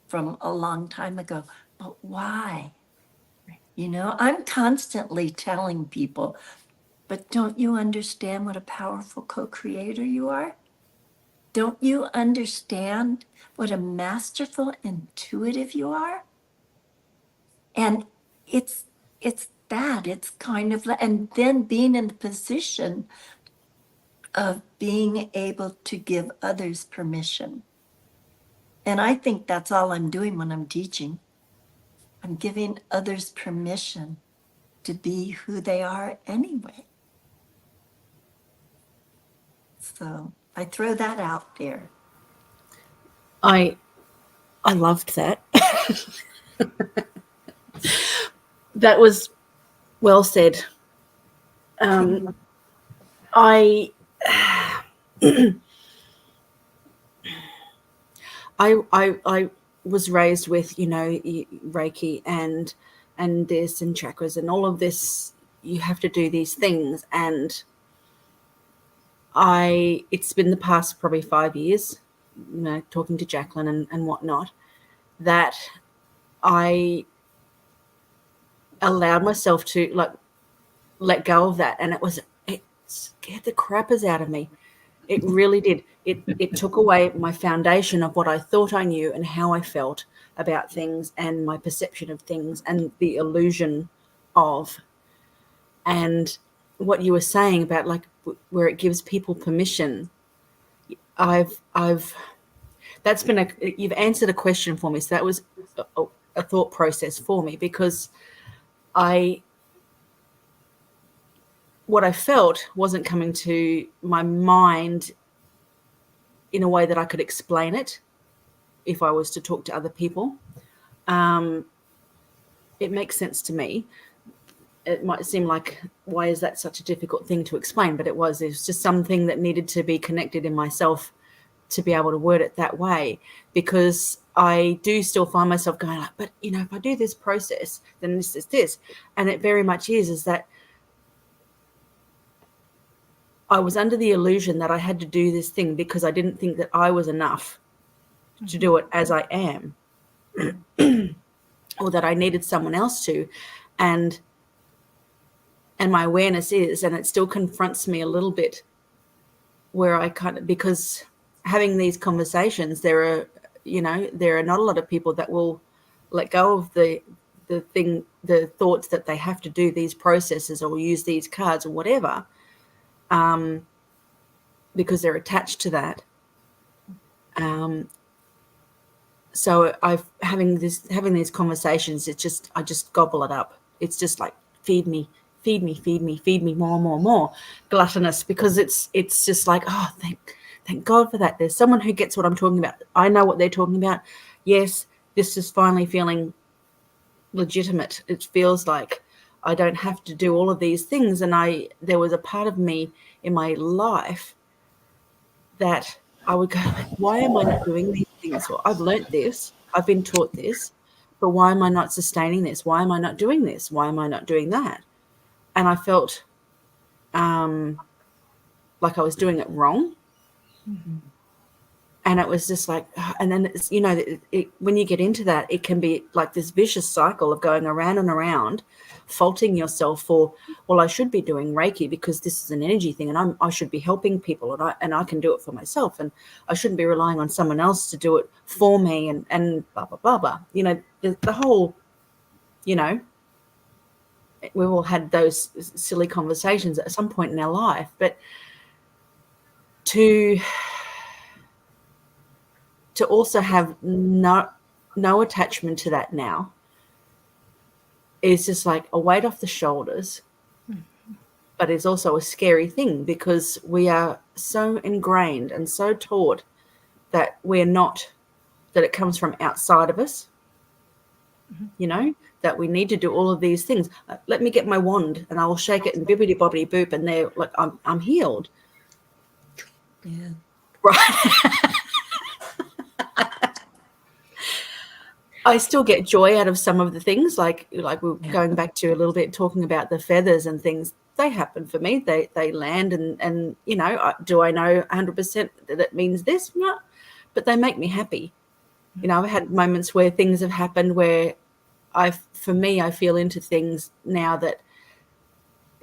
Speaker 2: from a long time ago, but why? You know, I'm constantly telling people, but don't you understand what a powerful co-creator you are? Don't you understand what a masterful intuitive you are? And it's that, it's kind of, and then being in the position of being able to give others permission. And I think that's all I'm doing when I'm teaching. I'm giving others permission to be who they are anyway. So I throw that out there.
Speaker 4: I loved that. That was well said. I was raised with, you know, Reiki and this and chakras and all of this. You have to do these things, and it's been the past probably 5 years, you know, talking to Jacqueline and whatnot, that I allowed myself to like let go of that, and it scared the crappers out of me. It really did. It took away my foundation of what I thought I knew and how I felt about things and my perception of things and the illusion of. And what you were saying about like where it gives people permission, that's been you've answered a question for me. So that was a thought process for me, because what I felt wasn't coming to my mind in a way that I could explain it if I was to talk to other people. It makes sense to me. It might seem like, why is that such a difficult thing to explain? But it was just something that needed to be connected in myself to be able to word it that way, because I do still find myself going like, but you know, if I do this process, then this is this. And it very much is that I was under the illusion that I had to do this thing because I didn't think that I was enough to do it as I am, or that I needed someone else to. And my awareness is, and it still confronts me a little bit, where I kind of, because having these conversations, there are not a lot of people that will let go of the thoughts that they have to do these processes or use these cards or whatever, because they're attached to that. So having these conversations, I just gobble it up. It's just like, feed me more, gluttonous, because it's just like, oh, thank God for that. There's someone who gets what I'm talking about. I know what they're talking about. Yes, this is finally feeling legitimate. It feels like I don't have to do all of these things. And there was a part of me in my life that I would go, why am I not doing these things? Well, I've learnt this. I've been taught this. But why am I not sustaining this? Why am I not doing this? Why am I not doing that? And I felt like I was doing it wrong. Mm-hmm. And it was just like, and then it's, when you get into that, it can be like this vicious cycle of going around and around, faulting yourself for, well, I should be doing Reiki because this is an energy thing, and I should be helping people, and I can do it for myself, and I shouldn't be relying on someone else to do it for me, and blah blah blah blah. The whole, we've all had those silly conversations at some point in our life, but to also have no attachment to that now is just like a weight off the shoulders, but it's also a scary thing, because we are so ingrained and so taught that that it comes from outside of us, that we need to do all of these things. Let me get my wand and I will shake it and bibbidi bobbidi boop, and they're like, I'm healed.
Speaker 2: Yeah.
Speaker 4: Right. I still get joy out of some of the things, like we're going back to a little bit talking about the feathers and things. They happen for me. They land, and do I know 100% that it means this? No, but they make me happy. I've had moments where things have happened where I feel into things now that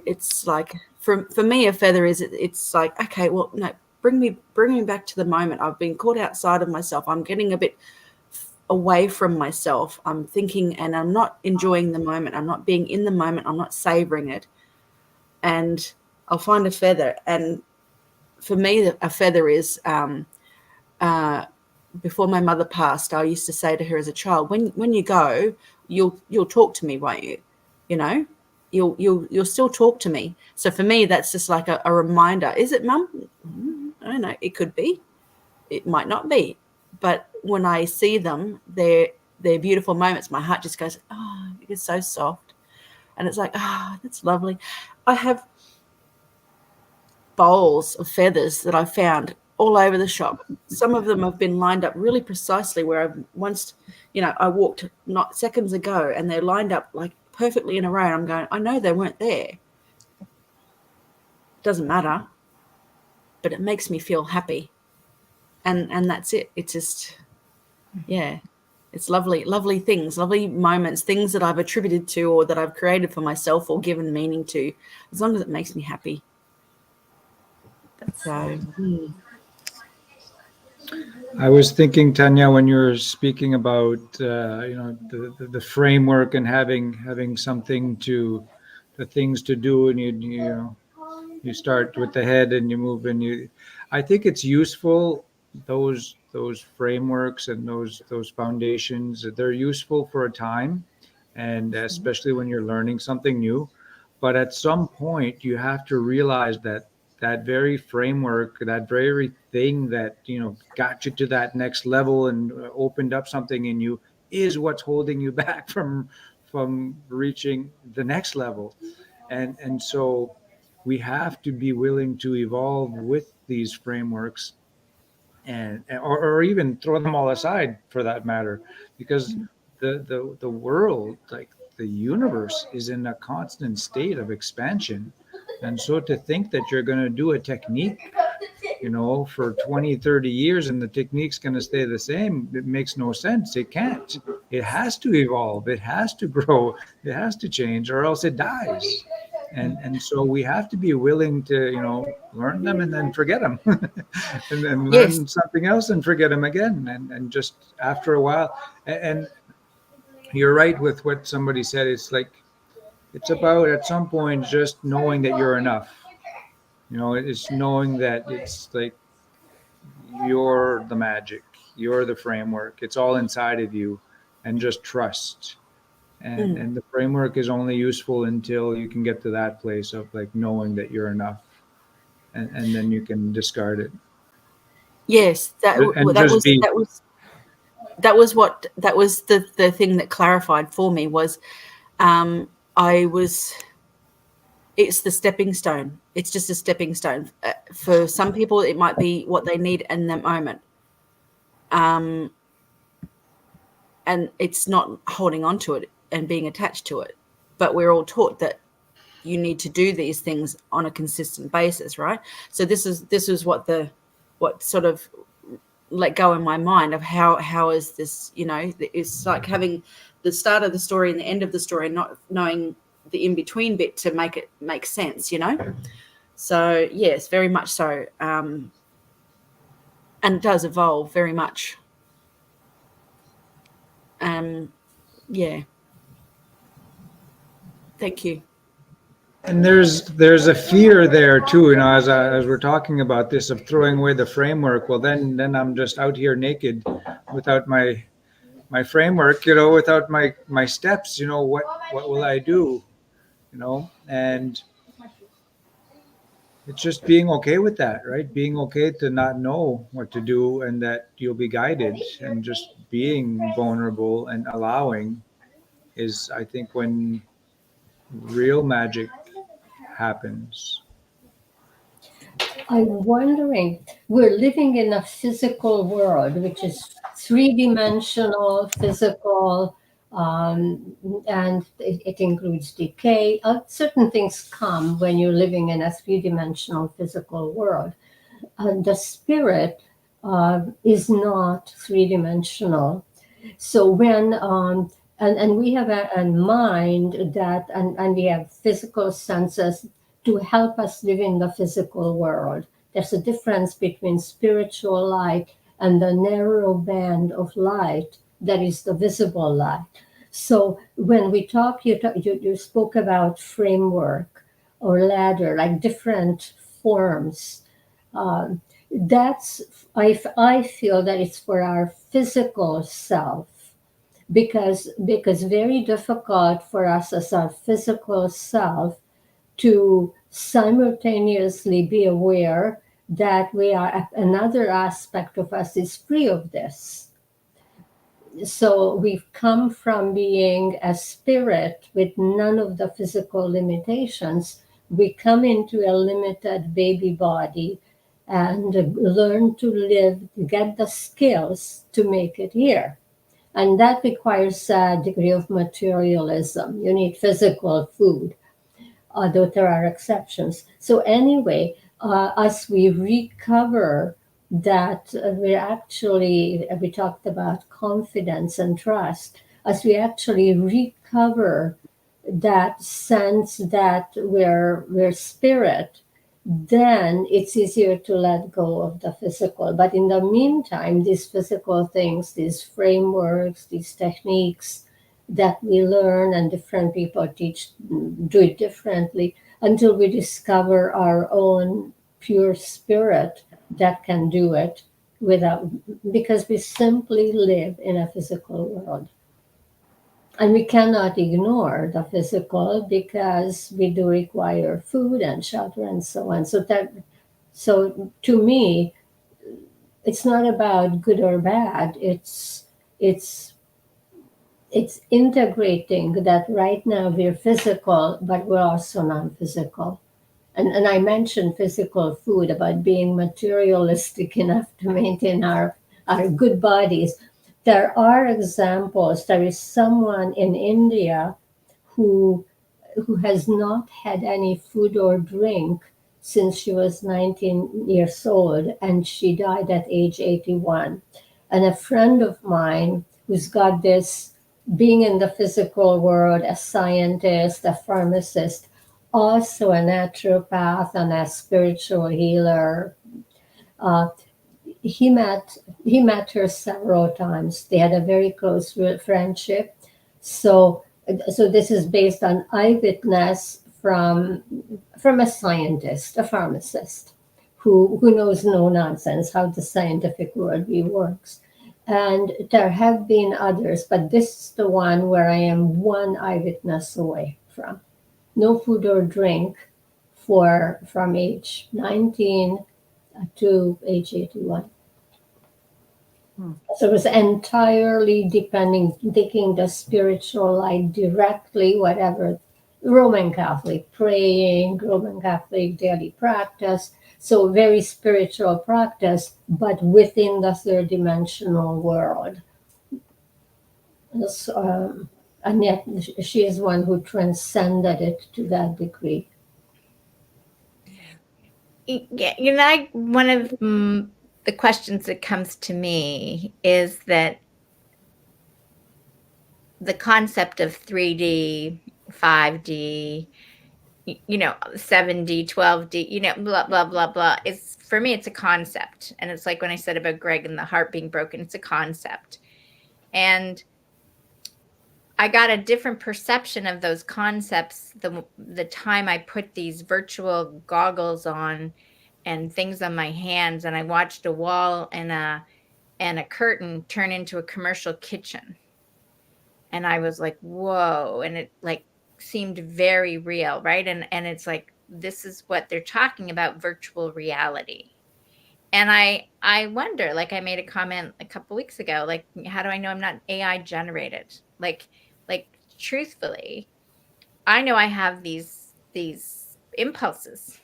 Speaker 4: it's like, for me, a feather is, it's like, okay, well, no, bring me back to the moment. I've been caught outside of myself. I'm getting a bit away from myself. I'm thinking, and I'm not enjoying the moment. I'm not being in the moment. I'm not savoring it. And I'll find a feather. And for me, a feather is, before my mother passed, I used to say to her as a child, when you go, you'll talk to me, won't you? You'll still talk to me. So for me, that's just like a reminder. Is it, Mum? I don't know. It could be. It might not be. But when I see them, they're beautiful moments. My heart just goes, oh, it's so soft. And it's like, oh, that's lovely. I have bowls of feathers that I found all over the shop. Some of them have been lined up really precisely where I've once, I walked not seconds ago, and they're lined up like perfectly in a row. And I'm going, I know they weren't there. Doesn't matter, but it makes me feel happy. And that's it. It's just, it's lovely, lovely things, lovely moments, things that I've attributed to or that I've created for myself or given meaning to, as long as it makes me happy. So,
Speaker 3: I was thinking, Tanya, when you were speaking about the framework and having something the things to do, and you start with the head and you move and I think it's useful, those frameworks and those foundations. They're useful for a time, and especially when you're learning something new. But at some point, you have to realize that very framework, that very thing that got you to that next level and opened up something in you, is what's holding you back from reaching the next level. And so we have to be willing to evolve with these frameworks, or even throw them all aside for that matter, because the world, like the universe, is in a constant state of expansion. And so to think that you're going to do a technique for 20, 30 years and the technique's going to stay the same, it makes no sense. It can't. It has to evolve, it has to grow, it has to change, or else it dies. And so we have to be willing to learn them and then forget them and then
Speaker 4: yes,
Speaker 3: learn something else and forget them again, and just after a while. And you're right with what somebody said. It's like, it's about, at some point, just knowing that you're enough. It's knowing that it's like you're the magic, you're the framework, it's all inside of you, and just trust. And the framework is only useful until you can get to that place of like knowing that you're enough, and then you can discard it.
Speaker 4: yes, that was the thing that clarified for me was, it's the stepping stone. It's just a stepping stone. For some people, it might be what they need in that moment. And it's not holding on to it and being attached to it. But we're all taught that you need to do these things on a consistent basis, right? So this is what sort of let go in my mind of how is this, it's like having the start of the story and the end of the story and not knowing the in-between bit to make it make sense, So yes, very much so. And it does evolve very much. Yeah. Thank you.
Speaker 3: And there's a fear there too, as we're talking about this, of throwing away the framework. Well, then I'm just out here naked without my framework, without my steps. What will I do? And it's just being okay with that, right? Being okay to not know what to do, and that you'll be guided, and just being vulnerable and allowing is, I think, when real magic happens.
Speaker 5: I'm wondering, we're living in a physical world, which is three-dimensional, physical, and it includes decay. Certain things come when you're living in a three-dimensional physical world. And the spirit is not three-dimensional. So when and we have a mind that, and we have physical senses to help us live in the physical world. There's a difference between spiritual light and the narrow band of light that is the visible light. So when we talk, you spoke about framework or ladder, like different forms. I feel that it's for our physical self, because very difficult for us as our physical self to simultaneously be aware that another aspect of us is free of this. So we've come from being a spirit with none of the physical limitations. We come into a limited baby body and learn to live, get the skills to make it here. And that requires a degree of materialism. You need physical food, though there are exceptions. So anyway, as we recover that, we talked about confidence and trust, as we actually recover that sense that we're spirit, then it's easier to let go of the physical. But in the meantime, these physical things, these frameworks, these techniques that we learn and different people teach, do it differently until we discover our own pure spirit that can do it without, because we simply live in a physical world. And we cannot ignore the physical because we do require food and shelter and so on. So to me, it's not about good or bad. It's integrating that right now we're physical, but we're also non-physical. And I mentioned physical food about being materialistic enough to maintain our good bodies. There are examples. There is someone in India who has not had any food or drink since she was 19 years old, and she died at age 81. And a friend of mine who's got this, being in the physical world, a scientist, a pharmacist, also a naturopath and a spiritual healer. Uh, he met her several times. They had a very close friendship. So this is based on eyewitness from a scientist, a pharmacist, who knows no nonsense how the scientific worldview works. And there have been others, but this is the one where I am one eyewitness away from. No food or drink from age 19 to age 81. So it was entirely taking the spiritual light directly, whatever, Roman Catholic praying, Roman Catholic daily practice. So very spiritual practice, but within the third dimensional world. And yet she is one who transcended it to that degree.
Speaker 1: Yeah, one of the questions that comes to me is that the concept of 3D, 5D, 7D, 12D, blah, blah, blah, blah. For me, it's a concept. And it's like when I said about Greg and the heart being broken, it's a concept. And I got a different perception of those concepts the time I put these virtual goggles on and things on my hands, and I watched a wall and a curtain turn into a commercial kitchen. And I was like, whoa. And it like seemed very real, right? And it's like, this is what they're talking about, virtual reality. And I wonder, like I made a comment a couple weeks ago, like, how do I know I'm not AI generated? Like truthfully, I know I have these impulses,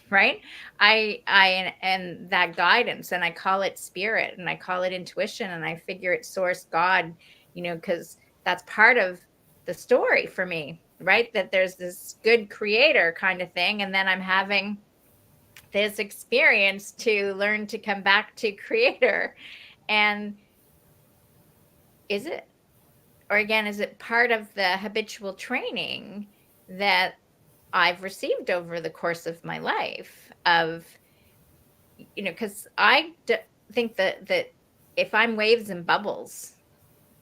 Speaker 1: right? And that guidance, and I call it spirit, and I call it intuition, and I figure it's source, God, because that's part of the story for me, right? That there's this good creator kind of thing, and then I'm having this experience to learn to come back to creator. And is it part of the habitual training that I've received over the course of my life of, because I think that if I'm waves and bubbles,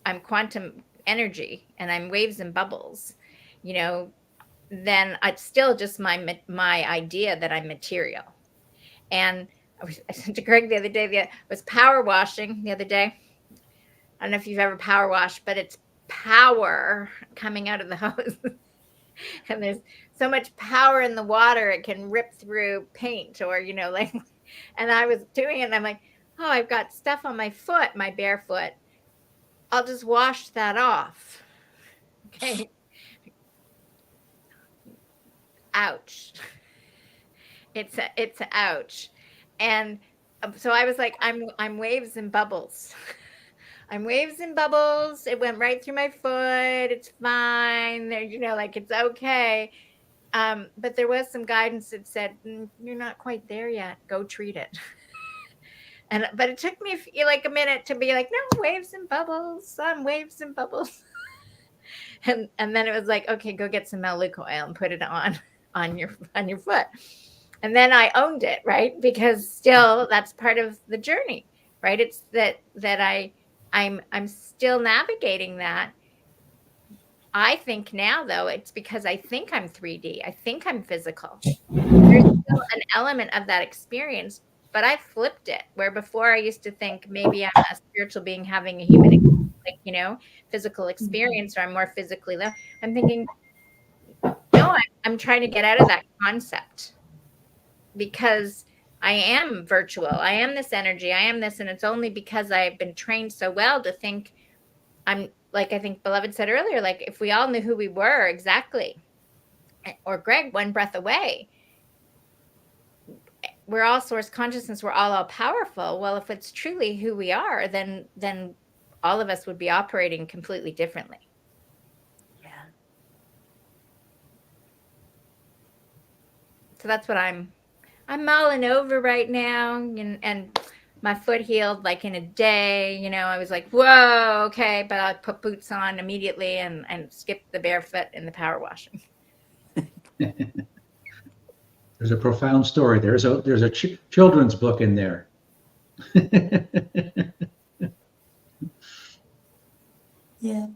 Speaker 1: I'm quantum energy and I'm waves and bubbles, then it's still just my idea that I'm material. And I said to Greg the other day, I was power washing the other day. I don't know if you've ever power washed, but it's power coming out of the hose. And there's so much power in the water, it can rip through paint or, and I was doing it and I'm like, oh, I've got stuff on my foot, my bare foot. I'll just wash that off. Okay. Ouch. It's ouch. And so I was like, I'm waves and bubbles. I'm waves and bubbles. It went right through my foot. It's fine. It's okay. But there was some guidance that said, you're not quite there yet. Go treat it. But it took me like a minute to be like, no, waves and bubbles. I'm waves and bubbles. and then it was like, okay, go get some Melaleuca oil and put it on your foot. And then I owned it, right? Because still that's part of the journey, right? It's that I'm still navigating that. I think now, though, it's because I think I'm 3D. I think I'm physical. There's still an element of that experience, but I flipped it. Where before I used to think maybe I'm a spiritual being having a human, like, physical experience, or I'm more physically low. I'm thinking, no, I'm trying to get out of that concept, because I am virtual. I am this energy. I am this. And it's only because I've been trained so well to think I'm, like I think Beloved said earlier, like if we all knew who we were exactly, or Greg, one breath away, we're all source consciousness, we're all powerful. Well, if it's truly who we are, then all of us would be operating completely differently.
Speaker 2: Yeah.
Speaker 1: So that's what I'm mulling over right now, and my foot healed like in a day. I was like, whoa, okay, but I put boots on immediately and skipped the barefoot in the power washing.
Speaker 6: There's a profound story. There's a children's book in there.
Speaker 2: Yeah.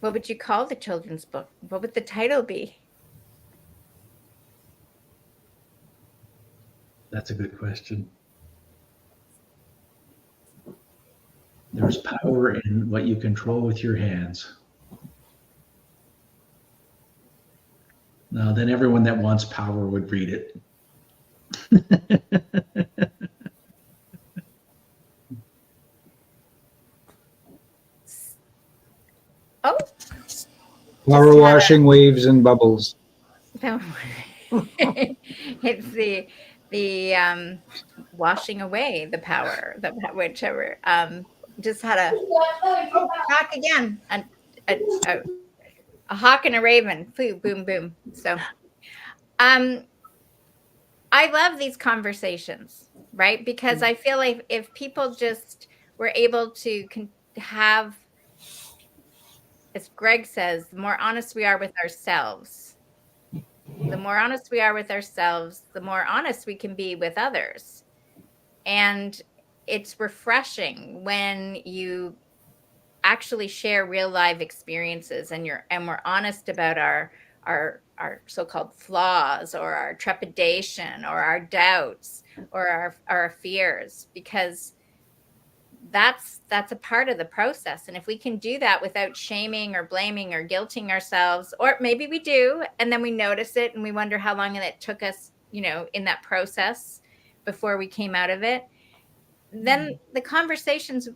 Speaker 1: What would you call the children's book? What would the title be?
Speaker 6: That's a good question. There's power in what you control with your hands. Now, then everyone that wants power would read it.
Speaker 1: Oh,
Speaker 3: Power washing waves and bubbles.
Speaker 1: no. It's the washing away the power, whichever. Just had a hawk again, a hawk and a raven. Boom, boom, boom. So, I love these conversations, right? Because I feel like if people just were able to have, as Greg says, the more honest we are with ourselves, the more honest we are with ourselves, the more honest we can be with others. And it's refreshing when you actually share real life experiences, and we're honest about our so-called flaws, or our trepidation, or our doubts, or our fears, because that's a part of the process. And if we can do that without shaming or blaming or guilting ourselves, or maybe we do, and then we notice it and we wonder how long it took us, in that process before we came out of it, then the conversations,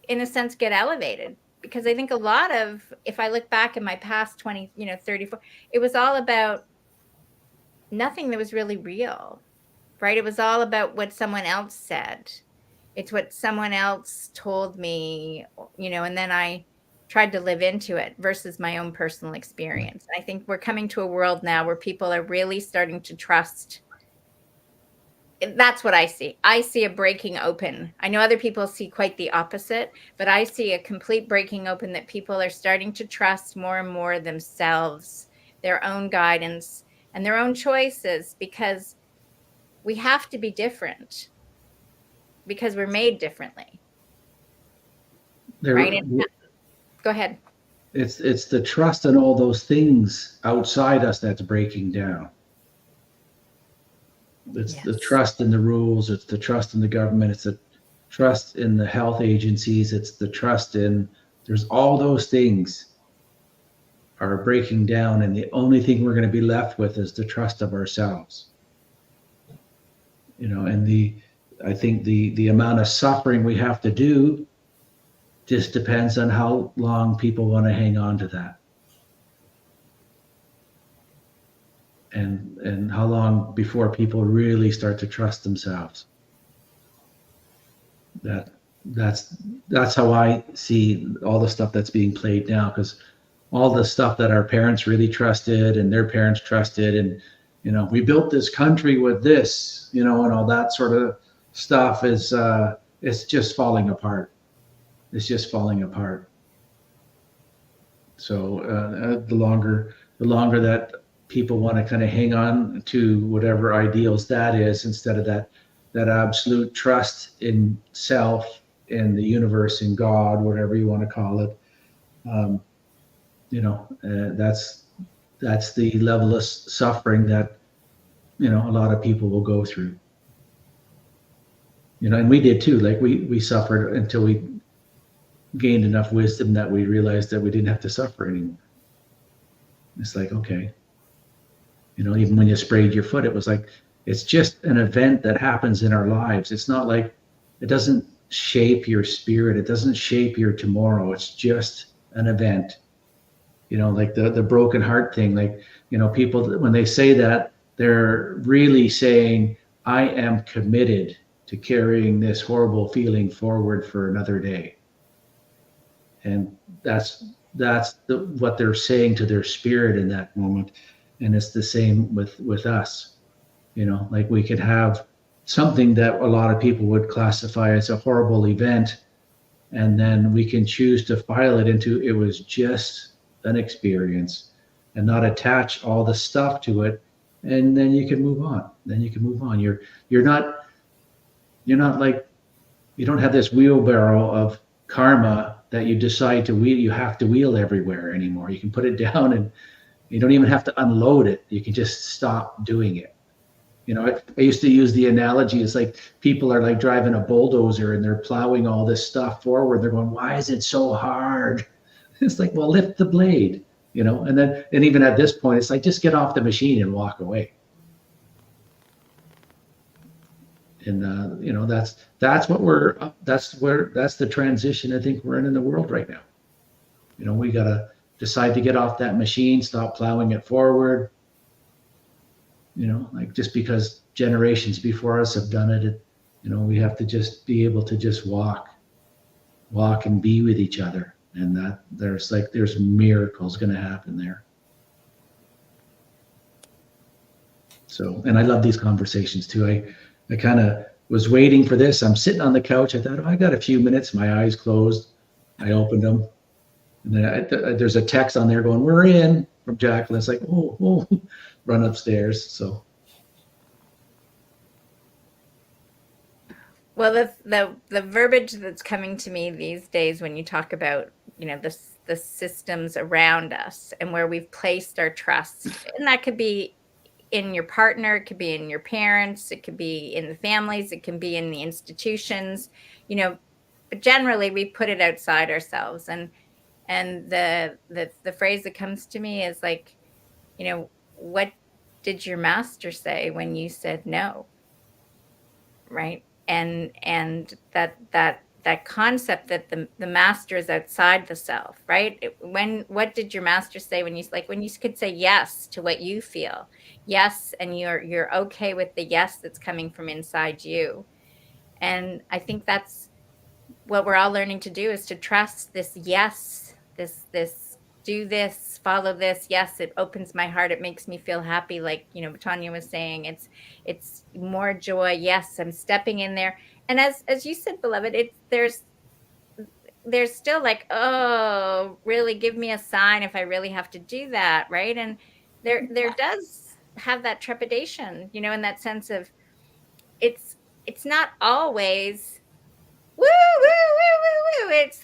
Speaker 1: in a sense, get elevated. Because I think a lot of, if I look back in my past 20, 34, it was all about nothing that was really real, right? It was all about what someone else said. It's what someone else told me, and then I tried to live into it versus my own personal experience. And I think we're coming to a world now where people are really starting to trust. That's what I see. I see a breaking open. I know other people see quite the opposite, but I see a complete breaking open, that people are starting to trust more and more themselves, their own guidance, and their own choices, because we have to be different, because we're made differently. Right? Go ahead.
Speaker 6: It's the trust in all those things outside us that's breaking down. It's the trust in the rules. It's the trust in the government. It's the trust in the health agencies. It's the trust in, there's all those things are breaking down. And the only thing we're going to be left with is the trust of ourselves. And I think the amount of suffering we have to do just depends on how long people want to hang on to that. And how long before people really start to trust themselves. That's how I see all the stuff that's being played now, because all the stuff that our parents really trusted and their parents trusted, and we built this country with this, and all that sort of stuff is it's just falling apart. It's just falling apart. So the longer that people want to kind of hang on to whatever ideals that is, instead of that absolute trust in self, in the universe, in God, whatever you want to call it, that's the level of suffering that a lot of people will go through. And we did too. Like we suffered until we gained enough wisdom that we realized that we didn't have to suffer anymore. It's like, okay, even when you sprayed your foot, it was like, it's just an event that happens in our lives. It's not like, it doesn't shape your spirit. It doesn't shape your tomorrow. It's just an event. Like the broken heart thing, like, people, when they say that, they're really saying, I am committed to carrying this horrible feeling forward for another day. And that's what they're saying to their spirit in that moment. And it's the same with us. Like we could have something that a lot of people would classify as a horrible event, and then we can choose to file it into, it was just an experience, and not attach all the stuff to it. And then you can move on. You're not like, you don't have this wheelbarrow of karma that you decide to wheel. You have to wheel everywhere anymore. You can put it down, and you don't even have to unload it. You can just stop doing it. I used to use the analogy, it's like people are like driving a bulldozer and they're plowing all this stuff forward. They're going, why is it so hard? It's like, well, lift the blade, and even at this point, it's like, just get off the machine and walk away. And that's the transition I think we're in the world right now. We got to decide to get off that machine, stop plowing it forward. Like, just because generations before us have done it, we have to just be able to just walk and be with each other. And that there's miracles going to happen there. So, and I love these conversations too. I kind of was waiting for this. I'm sitting on the couch. I thought, I got a few minutes. My eyes closed. I opened them. And then there's a text on there going, we're in, from Jacqueline. It's like, oh, run upstairs. So.
Speaker 1: Well, the verbiage that's coming to me these days when you talk about, the systems around us and where we've placed our trust, and that could be in your partner, it could be in your parents, it could be in the families, it can be in the institutions, but generally we put it outside ourselves. And the phrase that comes to me is like, what did your master say when you said no? Right. And that concept that the master is outside the self, right? What did your master say when you could say yes to what you feel? Yes. And you're okay with the yes that's coming from inside you. And I think that's what we're all learning to do, is to trust this yes, this do this, follow this. Yes, it opens my heart. It makes me feel happy. Like, Tanya was saying, it's more joy. Yes, I'm stepping in there. And as you said, beloved, there's still like, oh, really give me a sign if I really have to do that. Right. And there does have that trepidation, in that sense of it's not always woo, woo, woo, woo, woo. It's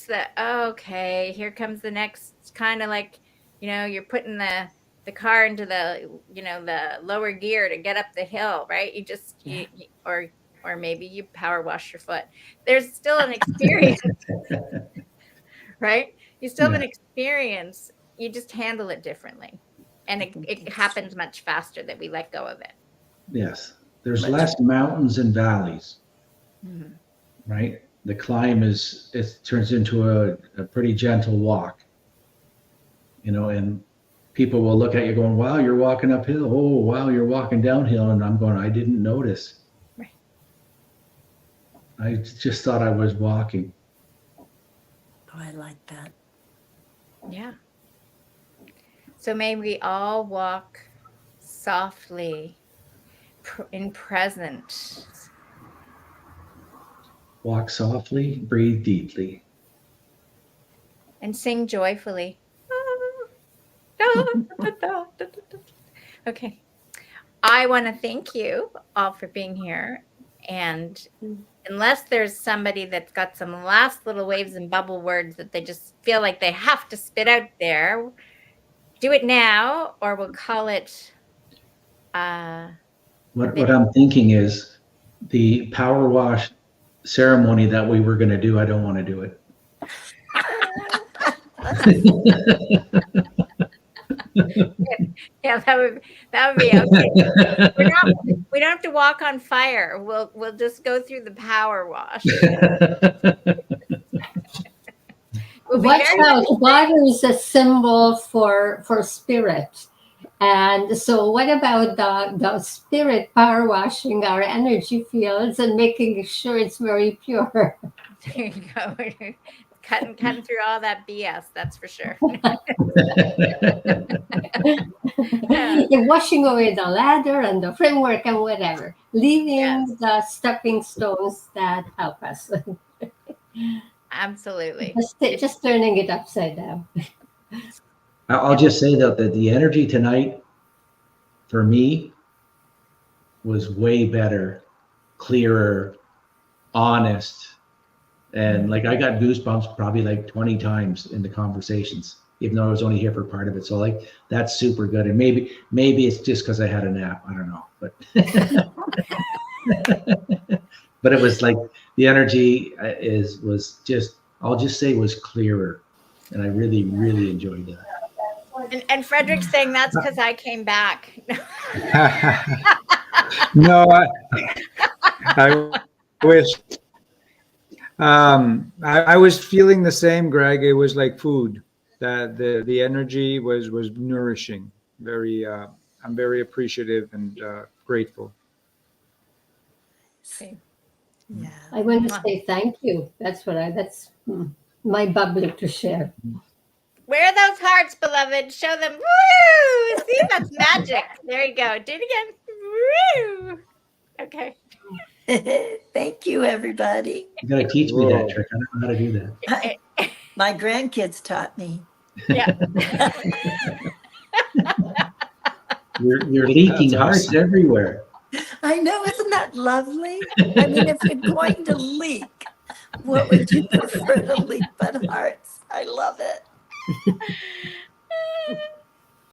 Speaker 1: the okay, here comes the next kind of like, you're putting the car into the, the lower gear to get up the hill, right? You just, or maybe you power wash your foot. There's still an experience, right? You still have an experience. You just handle it differently. And it happens much faster that we let go of it.
Speaker 6: Yes. There's less mountains and valleys.
Speaker 1: Mm-hmm.
Speaker 6: Right? The climb it turns into a pretty gentle walk, and people will look at you going, wow, you're walking uphill. Oh, wow, you're walking downhill. And I'm going, I didn't notice.
Speaker 1: Right.
Speaker 6: I just thought I was walking.
Speaker 2: Oh, I like that.
Speaker 1: Yeah. So may we all walk softly in present.
Speaker 6: Walk softly, breathe deeply.
Speaker 1: and sing joyfully. Okay. I want to thank you all for being here. And unless there's somebody that's got some last little waves and bubble words that they just feel like they have to spit out there, do it now, or we'll call it.
Speaker 6: What I'm thinking is the power wash ceremony that we were going to do, I don't want to do it.
Speaker 1: Yeah, that would be okay. We don't have to walk on fire. We'll just go through the power wash. We'll be
Speaker 5: Watch
Speaker 1: very
Speaker 5: out, water is a symbol for spirit. And so what about the spirit power washing our energy fields and making sure it's very pure?
Speaker 1: There you go. Cutting through all that BS, that's for sure.
Speaker 5: You're washing away the ladder and the framework and whatever, leaving
Speaker 1: Yes.
Speaker 5: the stepping stones that help us.
Speaker 1: Absolutely.
Speaker 5: Just turning it upside down.
Speaker 6: I'll just say that the energy tonight for me was way better, clearer, honest. And like I got goosebumps probably like 20 times in the conversations, even though I was only here for part of it. So like that's super good. And maybe it's just because I had a nap. I don't know, but but it was like the energy I'll just say was clearer, and I really enjoyed that.
Speaker 1: And Frederick's saying that's because I came back.
Speaker 3: No, I wish. I was feeling the same, Greg. It was like food. That the energy was nourishing. I'm very appreciative and grateful.
Speaker 2: Yeah.
Speaker 5: I want to say thank you. That's my bubbly to share.
Speaker 1: Where are those hearts, beloved? Show them. Woo! See, that's magic. There you go. Do it again. Woo! Okay.
Speaker 2: Thank you, everybody.
Speaker 6: You gotta teach me that
Speaker 3: Whoa.
Speaker 6: trick. I don't know how to do that.
Speaker 2: My grandkids taught me.
Speaker 1: Yeah.
Speaker 6: You're leaking
Speaker 3: That's
Speaker 6: hearts
Speaker 3: awesome.
Speaker 6: everywhere.
Speaker 2: I know, isn't that lovely? I mean, if you're going to leak, what would you prefer to leak but hearts? I love it.